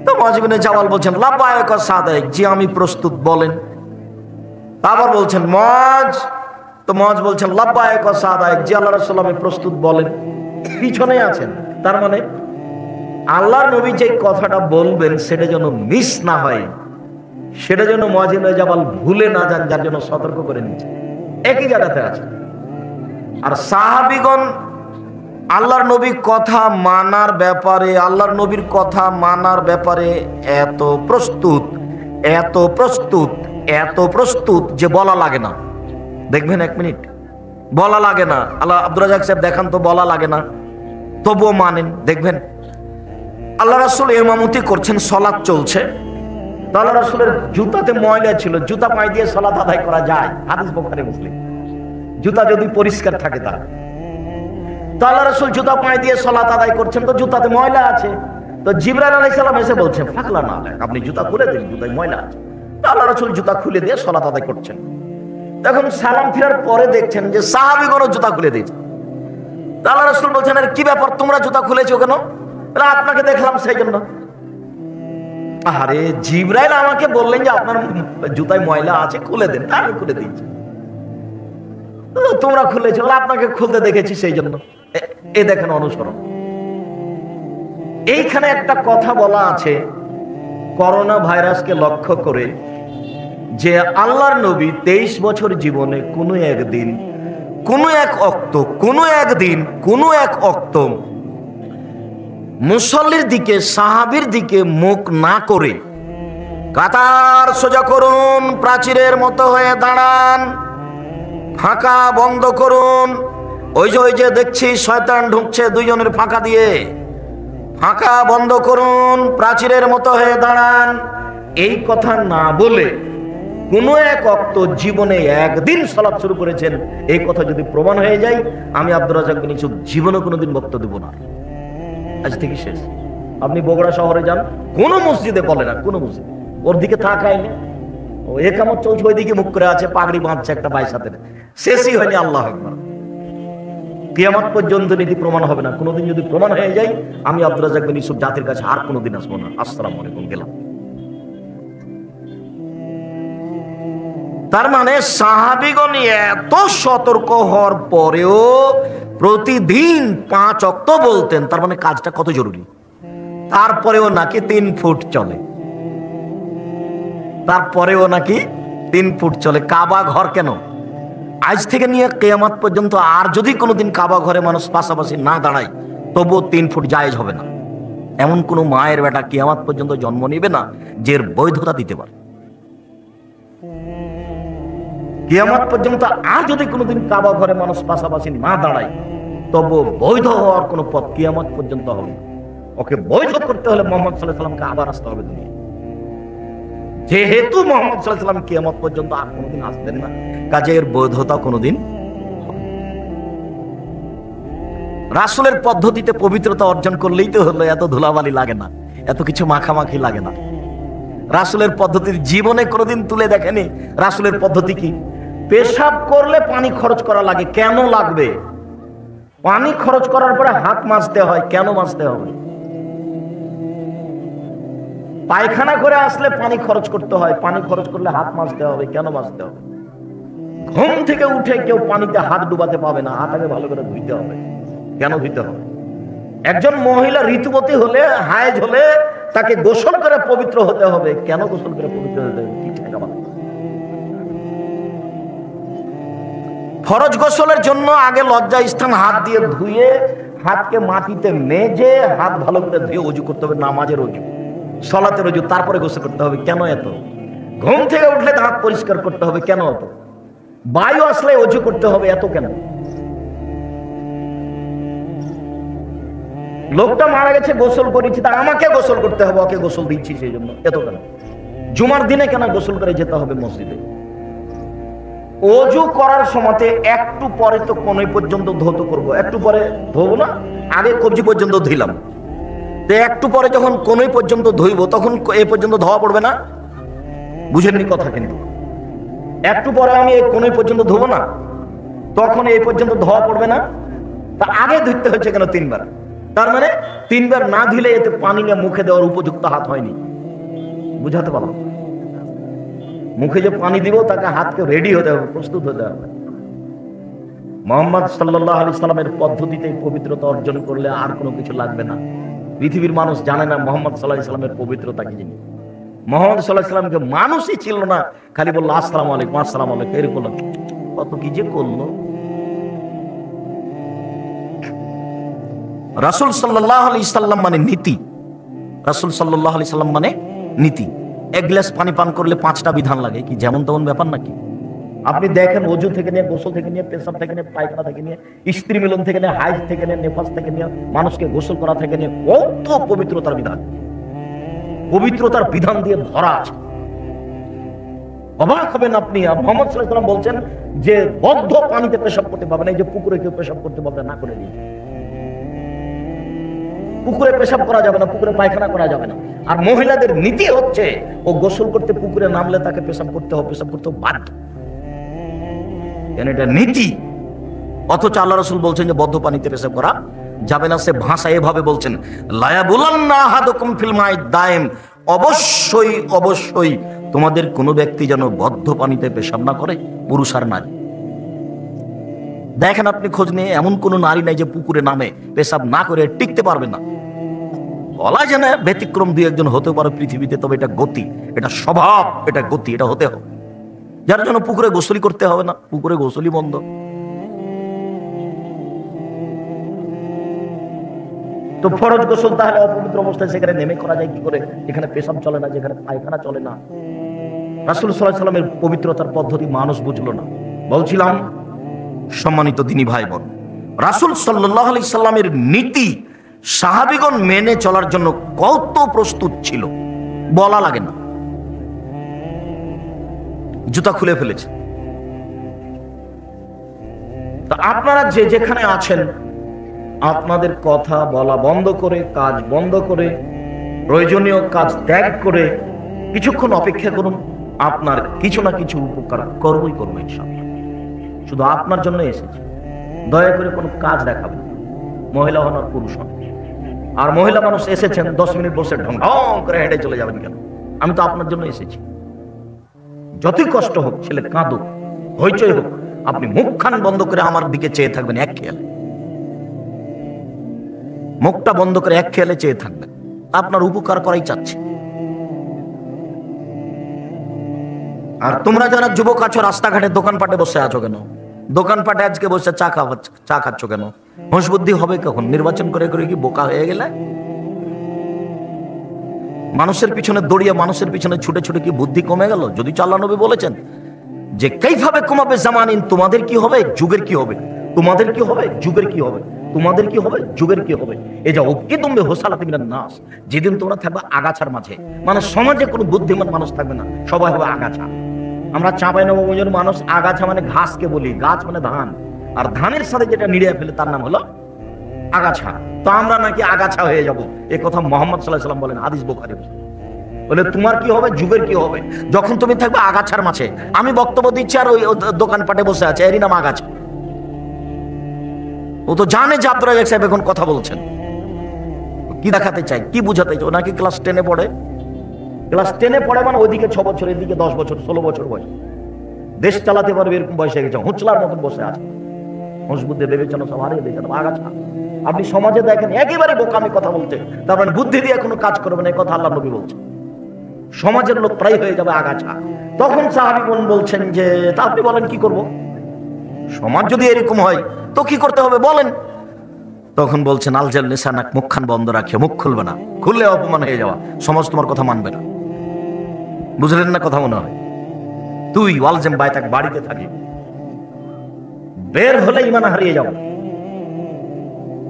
A: তো মুআয ইবনে জাবাল বলছেন লাব্বাইক ওয়া সাদাইক, জি আমি প্রস্তুত, বলেন। আবার বলছেন মুআয, তো মুআয বলছেন লাব্বাইক ওয়া সাদাইক, জি আল্লাহ রাসূল আমি প্রস্তুত, বলেন। পিছনে আছেন, তার মানে আল্লাহর নবী যে কথাটা বলবেন সেটা যেন মিস না হয়, সেটা যেন মুআয ইবনে জাবাল ভুলে না যান, যার জন্য সতর্ক করে নিচ্ছে। একই জায়গাতে আছে। আর সাহাবীগণ আল্লাহর নবীর কথা মানার ব্যাপারে, আল্লাহর নবীর কথা মানার ব্যাপারে এত প্রস্তুত, এত প্রস্তুত, এত প্রস্তুত যে বলা লাগে না। দেখবেন 1 মিনিট, বলা লাগে না। আল্লাহ আব্দুর রাজ্জাক সাহেব দেখান তো, বলা লাগে না, তবুও মানেন। দেখবেন আল্লাহ রাসূল ইমামতি করছেন, সালাত চলছে, তো আল্লাহ রাসূলের জুতাতে ময়লা ছিল, জুতা পায়ে দিয়ে সালাত আদায় করা যায়, হাদিস বুখারী মুসলিম। জুতা যদি পরিষ্কার থাকে তার, তো আল্লাহ রাসূল জুতা পায়ে দিয়ে সালাত আদায় করছেন, তো জুতাতে ময়লা আছে। তো জিবরাইল আলাইহিস সালাম এসে বলছেন ফাকলা না, আপনি জুতা খুলে দিন, জুতায় ময়লা আছে। তো আল্লাহ রাসূল জুতা খুলে দিয়ে সালাত আদায় করছেন। তখন সালাম ফেরার পরে দেখছেন যে সাহাবীগণ জুতা খুলে দিয়েছে। তো আল্লাহ রাসূল বলছেন আরে কি ব্যাপার, তোমরা জুতা খুলেছো কেন? বলে আপনাকে দেখলাম সেই জন্য। আরে জিবরাইল আমাকে বললেন যে আপনার জুতায় ময়লা আছে, খুলে দেন, আমি খুলে দিয়েছি। তোমরা খুলেছো, আপনাকে খুলতে দেখেছি সেই জন্য। এ দেখেন অনুসরণ। এইখানে একটা কথা বলা আছে করোনা ভাইরাসকে লক্ষ্য করে, যে আল্লাহর নবী 23 বছর জীবনে কোনো একদিন, কোনো এক অক্ত, কোনো একদিন, কোনো এক অক্ত মুসল্লির দিকে, সাহাবীর দিকে মুখ না করে, কাতার সোজা করুন, প্রাচীরের মতো হয়ে দাঁড়ান, ফাঁকা বন্ধ করুন, ওই যে দেখছি শয়তান ঢুকছে 2 জনের ফাঁকা দিয়ে, ফাঁকা বন্ধ করুন, প্রাচীরের মতো হয়ে দাঁড়ান, এই কথা না বলে কোনো এক অক্ত জীবনে একদিন সালাত শুরু করেছেন, এই কথা যদি প্রমাণ হয়ে যায়, আমি আব্দুর রাজ্জাক বিন ইউসুফ জীবনে কোনোদিন বক্তব্য দেব না। আজ থেকে শেষ। আপনি বগুড়া শহরে যান, কোনো মসজিদে বলে না, কোনো মসজিদে ওর দিকে তাকায়নি, ও একামত চলছে, ওই দিকে মুখ করে আছে, পাগড়ি বাঁধছে একটা ভাই সাথে, শেষই হয়নি। আল্লাহু আকবার। কিয়ামত পর্যন্ত নীতি প্রমাণ হবে না। কোনোদিন যদি প্রমাণ হয়ে যায়, আমি আব্দুর রাজ্জাক বিন ইউসুফ জাতির কাছে আর কোনোদিন আসবো না। আসসালামু আলাইকুম, গেলাম। তার মানে সাহাবীগণ এত সতর্ক হওয়ার পরেও প্রতিদিন 5 ওয়াক্ত বলতেন। তার মানে কাজটা কত জরুরি। তারপরেও নাকি 3 ফুট চলে, তারপরেও নাকি 3 ফুট চলে। কাবা ঘর কেন? আজ থেকে নিয়ে কিয়ামত পর্যন্ত আর যদি কোনোদিন কাবা ঘরে মানুষ পাশাপাশি না দাঁড়ায়, তবুও 3 ফুট জায়েজ হবে না। এমন কোন মায়ের বেটা কিয়ামত পর্যন্ত জন্ম নিবে না যে এর বৈধতা দিতে পারে। কিয়ামত পর্যন্ত আর যদি কোনোদিন কাবা ঘরে মানুষ পাশাপাশি না দাঁড়ায়, তবু বৈধ হওয়ার কোন পথ কিয়ামত পর্যন্ত হবে না। ওকে বৈধ করতে হলে মোহাম্মদ সাল্লাল্লাহু আলাইহি ওয়াসাল্লামকে আবার আসতে হবে দুনিয়ায়। যেহেতু মোহাম্মদ সাল্লাল্লাহু আলাইহি ওয়াসাল্লাম কিয়ামত পর্যন্ত আর কোনোদিন আসবেন না, কাজে এর বৈধতা কোনোদিন। রাসূলের পদ্ধতিতে পবিত্রতা অর্জন করলেই তো হলো, এত ধুলাবালি লাগে না, এত কিছু মাখামাখি লাগে না। রাসূলের পদ্ধতির জীবনে কোনোদিন তুলে দেখেনি। রাসূলের পদ্ধতি কি? পেশাব করলে পানি খরচ করা লাগে। কেন লাগবে? পানি খরচ করার পরে হাত মাজতে হয়। কেন মাজতে হবে? পায়খানা করে আসলে পানি খরচ করতে হয়। পানি খরচ করলে হাত মাজতে হবে। কেন মাজতে হবে? ঘুম থেকে উঠে কেউ পানিতে হাত ডুবাতে পাবে না, হাত আগে ভালো করে ধুইতে হবে। কেন ধুইতে হবে? একজন মহিলা ঋতুবতী হলে, হায়েজ হলে তাকে গোসল করে পবিত্র হতে হবে। কেন গোসল করে পবিত্র হতে হবে? কি ঠেকা বানা? ফরজ গোসলের জন্য আগে লজ্জা স্থান হাত দিয়ে ধুয়ে, হাতকে মাটিতে মেজে, হাত ভালো করে ধুয়ে অজু করতে হবে। নামাজের অজু, সালাতের অজু, তারপরে গোসল করতে হবে। কেন এত? ঘুম থেকে উঠলে দাঁত পরিষ্কার করতে হবে। কেন এত? বায়ু আসলে অজু করতে হবে। এত কেন? লোকটা মারা গেছে, গোসল করেছি, তা আমাকে গোসল করতে হবে, ওকে গোসল দিচ্ছি সেই জন্য। এত কেন? জুমার দিনে কেন গোসল করে যেতে হবে মসজিদে? অজু করার সময় একটু পরে তো কোনই পর্যন্ত ধৌত করব, একটু পরে ধোবো না? আগে কবজি পর্যন্ত ধুইলাম, তো একটু পরে যখন কোনই পর্যন্ত ধুইব, তখন এই পর্যন্ত ধোয়া পড়বে না? বুঝেননি কথা? কিন্তু একটু পরে আমি এই কোনই পর্যন্ত ধোবো না, তখন এই পর্যন্ত ধোয়া পড়বে না? তা আগে ধুইতে হচ্ছে কেন 3 বার? তার মানে 3 বার না ধুলে এতে পানি নিয়ে মুখে দেওয়ার উপযুক্ত হাত হয়নি। বুঝাতে পারলাম? মুখে যে পানি দিব, তাকে হাতকে রেডি হতে হবে, প্রস্তুত হতে হবে। মুহাম্মদ সাল্লাল্লাহু আলাইহি সাল্লামের পদ্ধতিতে পবিত্রতা অর্জন করলে আর কোনো কিছু লাগবে না। পৃথিবীর মানুষ জানে না মুহাম্মদ সাল্লাল্লাহু আলাইহি সাল্লামের পবিত্রতা কি জিনিস। মুহাম্মদ সাল্লাল্লাহু আলাইহি সাল্লামকে মানুষই ছিল না, খালি বলল আসসালামু আলাইকুম, আসসালামু আলাইকুম, এরকম কত কি যে করলো। রাসূল সাল্লাল্লাহু আলাইহি সাল্লাম মানে নীতি। রাসূল সাল্লাল্লাহু আলাইহি সাল্লাম মানে নীতি। 1 গ্লাস পানি পান করলে 5টা বিধান লাগে, কি যেমন তেমন ব্যাপার নাকি? আপনি দেখেন, ওযু থেকে নিয়ে, গোসল থেকে নিয়ে, পেশাব থেকে নিয়ে, পায়খানা থেকে নিয়ে, স্ত্রী মিলন থেকে নিয়ে, হাইজ থেকে নিয়ে, নেফাস থেকে নিয়ে, মানুষকে গোসল করা থেকে নিয়ে, কত পবিত্রতার বিধান, পবিত্রতার বিধান দিয়ে ভরা আছে। অবাক হবেন আপনি। মুহাম্মদ সাল্লাল্লাহু আলাইহি ওয়াসাল্লাম বলছেন যে বদ্ধ পানিতে পেশাব করতে পারবে না। এই যে পুকুরে কেউ পেশাব করতে পারবে না, করে দিন। পুকুরে পেশাব করা যাবে না, পুকুরে পায়খানা করা যাবে না। আর মহিলাদের নীতি হচ্ছে, ও গোসল করতে পুকুরে নামলে তাকে পেশাব করতে হবে, পেশাব করতে বাধ্য। এটা নীতি। অথচ আল্লাহ রাসূল বলছেন যে বদ্ধ পানিতে পেশাব করা যাবে না। সে ভাষা এভাবে বলছেন, লায়াবুলান্না আহাদুকুম ফিল মাই দাইম, অবশ্যই অবশ্যই তোমাদের কোনো ব্যক্তি যেন বদ্ধ পানিতে পেশাব না করে, পুরুষ আর নারী। দেখেন আপনি খোঁজ নিয়ে, এমন কোন নারী নাই যে পুকুরে নামে পেশাব না করে টিকতে পারবে না। বলা যায় না ব্যতিক্রম 2-1 হতে পারে পৃথিবীতে, তবে এটা গতি, এটা স্বভাব, এটা গতি, এটা হতে হবে। যার জন্য পুকুরে গোসলই করতে হবে না, পুকুরে গোসলই বন্ধ। তো ফরজ গোসল তাহলে অপবিত্র অবস্থায় সেখানে নেমে করা যায় কি করে? এখানে পেশাব চলে না, যেখানে পায়খানা চলে না। রাসূল সাল্লাল্লাহু আলাইহি ওয়াসাল্লামের পবিত্রতার পদ্ধতি মানুষ বুঝলো না। বলছিলাম সম্মানিত দিনী ভাই বোন, রাসূল সাল্লাল্লাহু আলাইহি সাল্লামের নীতি সাহাবীগণ মেনে চলার জন্য কত প্রস্তুত ছিল বলা লাগে না। জুতা খুলে ফেলেছে। তা আপনারা যে যেখানে আছেন, আপনাদের কথা বলা বন্ধ করে, কাজ বন্ধ করে, প্রয়োজনীয় কাজ ত্যাগ করে কিছুক্ষণ অপেক্ষা করুন। আপনার কিছু না কিছু উপকার করবই করবো ইনশাআল্লাহ। শুধু আপনার জন্য এসেছে। দয়া করে কোনো কাজ দেখাবেন, মহিলা হন আর পুরুষ হন। আর মহিলা মানুষ এসেছেন 10 মিনিট বসে ঢং ঢং করে হেঁটে চলে যাবেন কেন? আমি তো আপনার জন্য এসেছি। যতই কষ্ট হোক, ছেলে কাঁদুক, হইচই হোক, আপনি মুখখান বন্ধ করে আমার দিকে চেয়ে থাকবেন এক খেয়ালে। মুখটা বন্ধ করে এক খেয়ালে চেয়ে থাকবেন, আপনার উপকার করাই চাচ্ছি। আর তোমরা যারা যুবক আছো, রাস্তাঘাটে দোকানপাটে বসে আছো কেন? দোকানপাটে আজকে বসে চা খাচ্ছ কেন? হুঁশ বুদ্ধি হবে কখন? নির্বাচন করে করে কি বোকা হয়ে গেলে? মানুষের পিছনে দৌড়িয়ে, মানুষের পিছনে ছুটে ছুটে কি বুদ্ধি কমে গেল? যদি আল্লাহ নবী বলেছেন যে কাইফাবে কমাবে জামানিন, তোমাদের কি হবে, যুগের কি হবে, তোমাদের কি হবে, যুগের কি হবে, তোমাদের কি হবে, যুগের কি হবে। এই যে ওকে তুমি হোসালাতে মিনান নাস, যেদিন তোমরা থাকবে আগাছার মাঝে, মানে সমাজে কোনো বুদ্ধিমান মানুষ থাকবে না, সবাই হবে আগাছা। আমরা চাঁপাইনবাবগঞ্জের মানুষ আগাছা মানে ঘাসকে বলি, গাছ মানে ধান, আর ধানের সাথে যেটা নিড়ে ফেলে তার নাম হলো আগাছা। তো আমরা নাকি আগাছা হয়ে যাব, এ কথা মুহাম্মদ সাল্লাল্লাহু আলাইহি ওয়াসাল্লাম বলেন, হাদিস বুখারী। বলে তোমার কি হবে, যুগের কি হবে, যখন তুমি থাকবে আগাছার মাঝে। আমি বক্তব্য দিচ্ছি আর ওই দোকানপাটে বসে আছে, এরই নাম আগাছা। ও তো জানে যে আব্দুর রাজ্জাক সাহেব এখন কথা বলছেন, কি দেখাতে চাই, কি বুঝাতে চাই? ও নাকি ক্লাস 10-এ পড়ে। ক্লাস 10-এ পড়ে মানে ওইদিকে 6 বছর, এদিকে 10 বছর, 16 বছর বয়স, দেশ চালাতে পারবে এরকম বয়স হয়ে গেছে, হুঁচলার মতন বসে আছে। হুঁশ বুদ্ধি বিবেচনা সব হারিয়ে দিয়েছেন, আগাছা। আপনি সমাজে দেখেন একেবারে বোকামি কথা বলছে, তার মানে বুদ্ধি দিয়ে কোনো কাজ করবে না, এই কথা আল্লাহ নবী বলছে। সমাজের লোক প্রায় হয়ে যাবে আগাছা। তখন সাহাবীগণ বলছেন যে তা আপনি বলেন কি করব? সমাজ যদি এরকম হয় তো কি করতে হবে বলেন? তখন বলছেন আলজাল লিসানাক, মুখখান বন্ধ রাখিও, মুখ খুলবে না, খুললে অপমান হয়ে যাওয়া, সমাজ তোমার কথা মানবে না। বুঝলেন না কথা? মনে হয় তুই ওয়ালজেম বাইতাক, বাড়িতে থাকি, বের হলে ঈমান হারিয়ে যাও।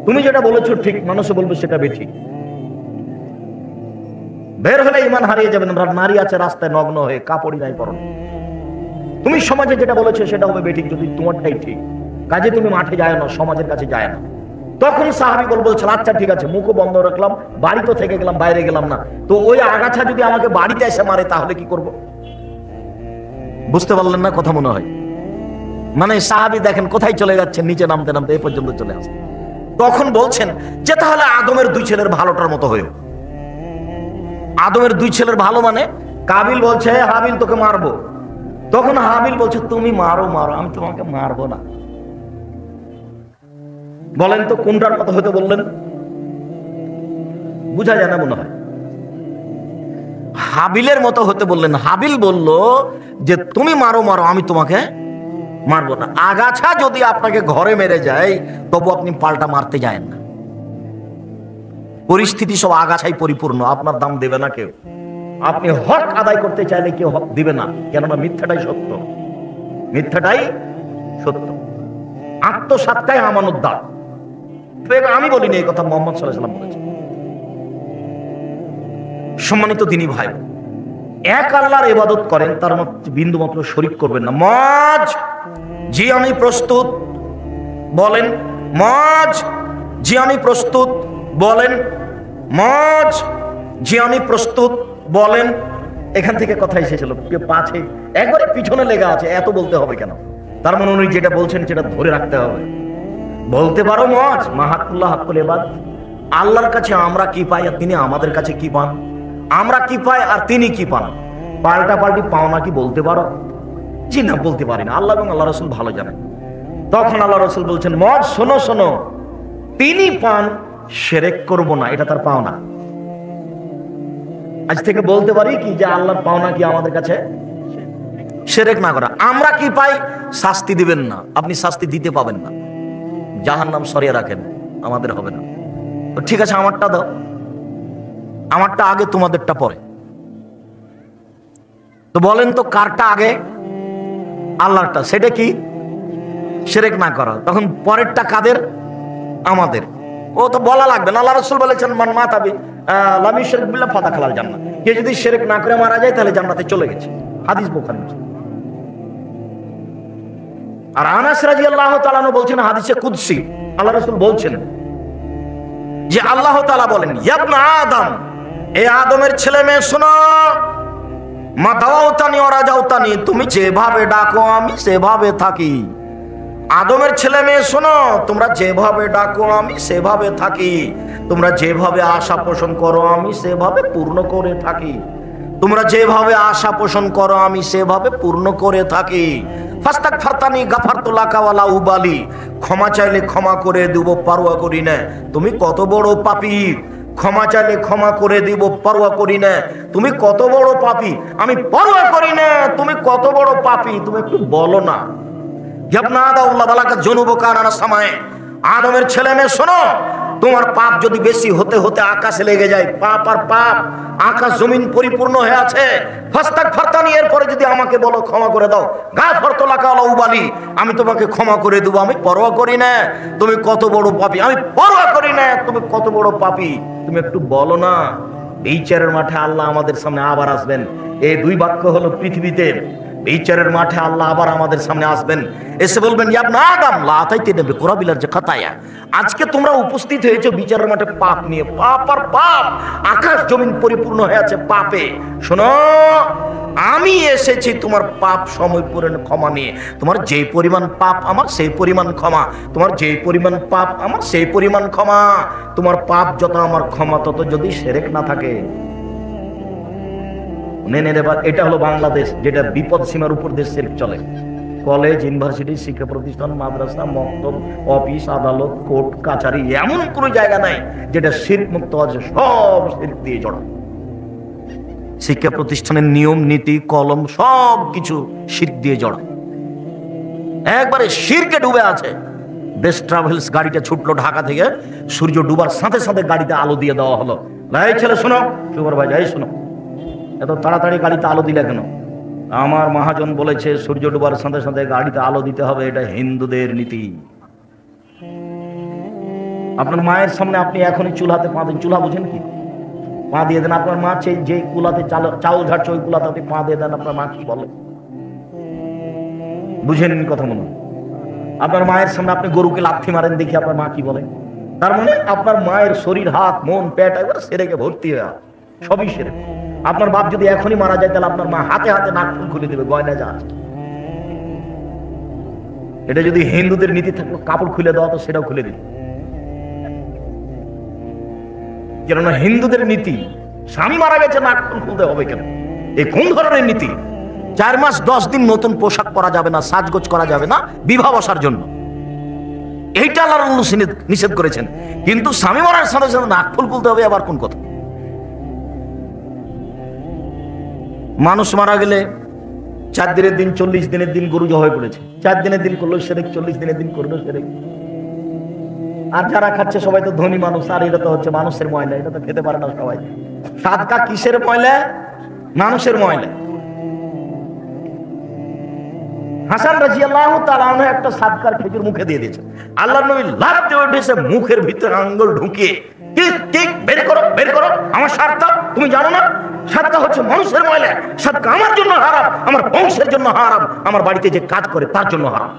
A: তুমি যেটা বলেছো ঠিক, মানুষে বলবে সেটা বেঠিক, বের হলে ঈমান হারিয়ে যাবেন। আমরা নারী আছে রাস্তায় নগ্ন হয়ে, কাপড়ই নাই পরনে, তুমি সমাজে যেটা বলেছো সেটা হবে বেঠিক যদি তোমারটাই ঠিক। কাজে তুমি মাঠে যায় না, সমাজের কাছে যায় না। তখন সাহাবীগণ বলছেন আচ্ছা ঠিক আছে, মুখও বন্ধ রাখলাম, বাড়ি তো থেকে গেলাম, বাইরে গেলাম না, তো ওই আগাছা যদি আমাকে বাড়িতে এসে মারে তাহলে কি করব? বুঝতে পারলেন না কথা? মনে হয় মানে সাহাবী দেখেন কোথায় চলে যাচ্ছেন, নিচে নামতে নামতে এই পর্যন্ত চলে আসে। তখন বলছেন যে তাহলে আদমের 2 ছেলের ভালোটার মতো হয়েও। আদমের 2 ছেলের ভালো মানে কাবিল বলছে হাবিল তোকে মারবো, তখন হাবিল বলছে তুমি মারো মারো, আমি তোমাকে মারবো না। বলেন তো কোনটার কথা হতে বললেন? বুঝা যায় না মনে হয়। হাবিলের মতো হতে বললেন। হাবিল বলল যে তুমি মারো মারো, আমি তোমাকে মারবো না। আগাছা যদি আপনাকে ঘরে মেরে যায় তবু আপনি পাল্টা মারতে যায়েন না। পরিস্থিতি সব আগাছাই পরিপূর্ণ, আপনার দাম দেবে না কেউ। আপনি হক আদায় করতে চাইলে কেউ হক দিবে না, কেননা মিথ্যাটাই সত্য, মিথ্যাটাই সত্য। আত্মসাৎটাই আমানত দান। আমি বলিনি এই কথা, মুহাম্মদ সাল্লাল্লাহু আলাইহি ওয়াসাল্লাম বলেছেন। সম্মানিত দিনী ভাই, এক আল্লাহর ইবাদত করেন, তার মধ্যে বিন্দু মাত্র শরীক করবেন না। মজ জি আমি প্রস্তুত বলেন, মজ জি আমি প্রস্তুত বলেন, মজ জি আমি প্রস্তুত বলেন। এখান থেকে কথা এসেছিল, পাছে একবারে পিছনে লেগে আছে, এত বলতে হবে কেন? তার মানে উনি যেটা বলছেন সেটা ধরে রাখতে হবে। বলতে পারো মজ মাহাকুল্লাহ হাক্কুল ইবাদ, আল্লাহর কাছে আমরা কি পাই আর তিনি আমাদের কাছে কি পান, আমরা কি পাই আর তিনি কি পান, পাল্টা পাল্টি পাওনা কি বলতে পারো? জি না, বলতে পারি না, আল্লাহ এবং আল্লাহ রাসূল ভালো জানেন। তখন আল্লাহ রাসূল বলছেন মজ শোনো শোনো, তিনি পান, শিরক করব না, এটা তার পাওনা। আজ থেকে বলতে পারি কি যে আল্লাহর পাওনা কি আমাদের কাছে? শিরক না করা। আমরা কি পাই? শাস্তি দিবেন না, আপনি শাস্তি দিতে পাবেন না, জাহান্নাম সরিয়ে রাখেন, আমাদের হবে না। তো ঠিক আছে আমারটা দাও, আমারটা আগে তোমাদেরটা পরে। তো বলেন তো কারটা আগে? আল্লাহরটা। সেটা কি? শিরক না করা। তখন পরেরটা কাদের? আমাদের। ও তো বলা লাগবে না, আল্লাহ রাসূল বলেছেন মান মাতাবি লাম ইউশরিক বিল্লাহ ফাদাখালাল জান্নাহ, কে যদি শিরক না করে মারা যায় তাহলে জান্নাতে চলে গেছে, হাদিস বুখারী। আর আনাস রাদিয়াল্লাহু তাআলা বলছেন হাদিসে কুদসি, আল্লাহ রাসূল বলছেন যে আল্লাহ তাআলা বলেন ইয়া ইবনা আদম, এ আদমের ছেলে মেয়ে শোনো, মা দাওয়াতানি ওয়া রাজাউতানি, তুমি যেভাবে ডাকো আমি সেভাবে থাকি, আদমের ছেলে মেয়ে শোনো, তোমরা যেভাবে ডাকো আমি সেভাবে থাকি, তোমরা যেভাবে আশা পোষণ করো আমি সেভাবে পূর্ণ করে থাকি, তোমরা যেভাবে আশা পোষণ করো আমি সেভাবে পূর্ণ করে থাকি। ফাস্তাগফারতানি গাফারতু লাকা ওয়ালা উবালি, ক্ষমা চাইলে ক্ষমা করে দেব, পরোয়া করি না তুমি কত বড় পাপী। ক্ষমা চাইলে ক্ষমা করে দিব, পরোয়া করি না তুমি কত বড় পাপী। আমি পরোয়া করি না তুমি কত বড় পাপী, তুমি একটু বলো না। আদমের ছেলে মেয়ে শোনো, তোমার পাপ যদি বেশি হতে হতে আকাশে লেগে যায়, পাপ আর পাপ, আকাশ জমিন পরিপূর্ণ হয়ে আছে। ফাস্তাগফারতানি, এরপরে যদি আমাকে বলো ক্ষমা করে দাও, গাফারতু লাকা ওয়ালা উবালি, আমি তোমাকে ক্ষমা করে দেবো, আমি পরোয়া করি না তুমি কত বড় পাপী, আমি পরোয়া করি না তুমি কত বড় পাপী, তুমি একটু বলো না। বিচারের মাঠে আল্লাহ আমাদের সামনে আবার আসবেন। এই দুই বাক্য হলো পৃথিবীতে। বিচারের মাঠে আল্লাহ আবার আমাদের সামনে আসবেন, এসে বলবেন ইয়া ইবনা আদম লা আতাইতানি বিকুরাবিল যে খাতায়া। আজকে তোমরা উপস্থিত হয়েছো বিচারের মাঠে পাপ নিয়ে, পাপ আর পাপ, আকাশ জমিন পরিপূর্ণ হয়ে আছে পাপে। শোনো, আমি এসেছি তোমার পাপ সময় পূরণ ক্ষমা নিয়ে। তোমার যে পরিমাণ পাপ আমার সেই পরিমাণ ক্ষমা, তোমার যে পরিমাণ পাপ আমার সেই পরিমাণ ক্ষমা। তোমার পাপ যত আমার ক্ষমা তত, যদি শিরক না থাকে। এটা হলো বাংলাদেশ, যেটা বিপদ সীমার উপর দেশ শিরক চলে। কলেজ, ইউনিভার্সিটি, শিক্ষা প্রতিষ্ঠান, মাদ্রাসা, মক্তব, অফিস, আদালত, কোর্ট কাছারি, এমন কোনো জায়গা নাই যেটা শিরক মুক্ত আছে, সব শিরক দিয়ে জড়া। শিক্ষা প্রতিষ্ঠানের নিয়ম নীতি, কলম, সব কিছু শিরক দিয়ে জড়া, একবারে শিরকে ডুবে আছে। বেস্ট ট্রাভেলস গাড়িটা ছুটলো ঢাকা থেকে, সূর্য ডুবার সাথে সাথে গাড়িতে আলো দিয়ে দেওয়া হলো। এই ছেলে শোনো, সুপারভাইজার এই শোনো, এত তাড়াতাড়ি গাড়িতে আলো দিলে কেন? আমার মহাজন বলেছে সূর্য ডুবার সাথে সাথে গাড়িতে আলো দিতে হবে, এটা হিন্দুদের নীতি। আপনার মায়ের সামনে আপনি এখনই চুলাতে পা দেন, চুলা বুঝেন কি? পা দিয়ে দেন। আপনার মা যে কুলাতে চাউল ঝাড়ছে ওই কুলাতে আপনি পা দিয়ে দেন, আপনার মা কি বলে বুঝেন কথা মনে? আপনার মায়ের সামনে আপনি গরুকে লাথি মারেন, দেখি আপনার মা কি বলে? তার মানে আপনার মায়ের শরীর, হাত, মন, পেট একবার সেরেকে ভর্তি হয়ে, সবই সেরে। আপনার বাপ যদি এখনই মারা যায়, তাহলে আপনার মা হাতে হাতে নাক খুলে দেবে, গয়না যা আছে। এটা যদি হিন্দুদের নীতি থাকলো, কাপড় খুলে দেওয়া তো সেটাও খুলে দিবে। কেননা হিন্দুদের নীতি, স্বামী মারা গেছে নাক খুলতে হবে কেন? এই কোন ধরনের নীতি? 4 মাস 10 দিন নতুন পোশাক পরা যাবে না, সাজগোজ করা যাবে না বিবাহ বসার জন্য, এইটা আল্লাহর রাসূল নিষেধ করেছেন। কিন্তু স্বামী মারার সাথে সাথে নাক খুলতে হবে, আবার কোন কথা? মানুষ মারা গেলে 4 দিনের দিন, 40 দিনের দিন গরু জবাই করেছে, 4 দিনের দিন করলো শিরক, 40 দিনের দিন করলো শিরক। আর যারা খাচ্ছে সবাই তো ধনী মানুষ, আর এটা তো হচ্ছে মানুষের ময়লা, এটা তো খেতে পারে না সবাই। সাদকা কিসের ময়লা? মানুষের ময়লা। হাসান রাদিয়াল্লাহু তাআলা আনহু একটা সাদকার খেজুর মুখে দিয়ে দিয়েছে, আল্লাহর নবী লাফ দিয়ে উঠেছে, মুখের ভিতরে আঙ্গুল ঢুকিয়ে ঠিক বের করো, বের করো, আমার সাদকা তুমি জানো না? সাদকা হচ্ছে মানুষের ময়লা, সাদকা আমার জন্য হারাম, আমার বংশের জন্য হারাম, আমার বাড়িতে যে কাজ করে তার জন্য হারাম।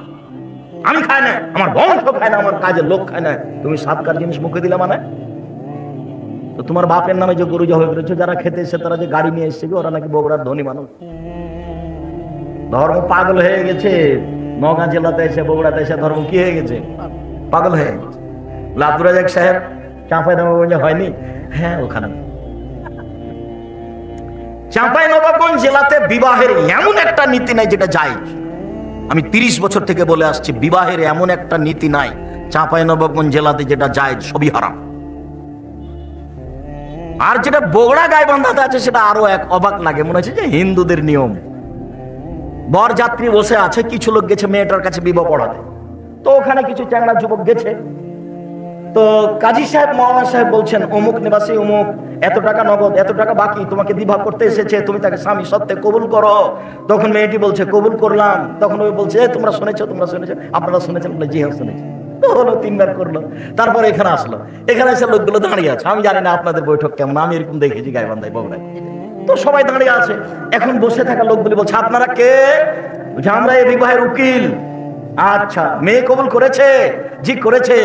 A: আমি খাই না, আমার বংশ খায় না, আমার কাজের লোক খায় না, তুমি সাদকার জিনিস মুখে দিলে মানে? তো তোমার বাপের নামে যে গরু জবাই করেছো, যারা খেতে এসে তারা যে গাড়ি নিয়ে এসছে, ওরা নাকি বগুড়ার ধনী মানুষ। ধর্ম পাগল হয়ে গেছে। নওগাঁ জেলাতে এসে, বগুড়াতে এসে ধর্ম কি হয়ে গেছে? পাগল হয়ে গেছে। আব্দুর রাজ্জাক সাহেব চাঁপাইনবাবগঞ্জে হয়নি? হ্যাঁ, ওখানে চাঁপাইনবাবগঞ্জ জেলাতে বিবাহের এমন একটা নীতি নাই যেটা জায়েজ। আমি 30 বছর থেকে বলে আসছি, বিবাহের এমন একটা নীতি নাই চাঁপাইনবাবগঞ্জ জেলাতে যেটা জায়েজ, সবই হারাম। আর যেটা বগুড়া গাইবান্ধাতে আছে সেটা আরো এক অবাক লাগে, মনে হচ্ছে যে হিন্দুদের নিয়ম। বর যাত্রী বসে আছে, কিছু লোক গেছে মেয়েটার কাছে বিবাহ পড়াতে, তো ওখানে কিছু চ্যাংড়া যুবক গেছে। তো কাজী সাহেব, মাওলানা সাহেব বলছেন অমুক নিবাসী অমুক, এত টাকা নগদ, এত টাকা বাকি, তোমাকে বিবাহ করতে এসেছে, তুমি তাকে স্বামী সত্ত্বে কবুল করো। তখন মেয়েটি বলছে কবুল করলাম। তখন ওই বলছে তোমরা শুনেছো, তোমরা শুনেছো, আপনারা শুনেছেন? বলে জি হ্যাঁ শুনেছি। তো হলো, 3 বার করলো। তারপরে এখানে আসলো, এখানে এসে লোকগুলো দাঁড়িয়ে আছে। আমি জানি না আপনাদের বৈঠক কেমন, আমি এরকম দেখেছি গাইবান্ধায়, বগুড়ায়। তো সবাই দাঁড়িয়ে আছে, এখন বসে থাকা লোকগুলি বলছে আপনারা কে? আমরা এই বিবাহের উকিল। আচ্ছা, মেয়ে কবুল করেছে? জি করেছে।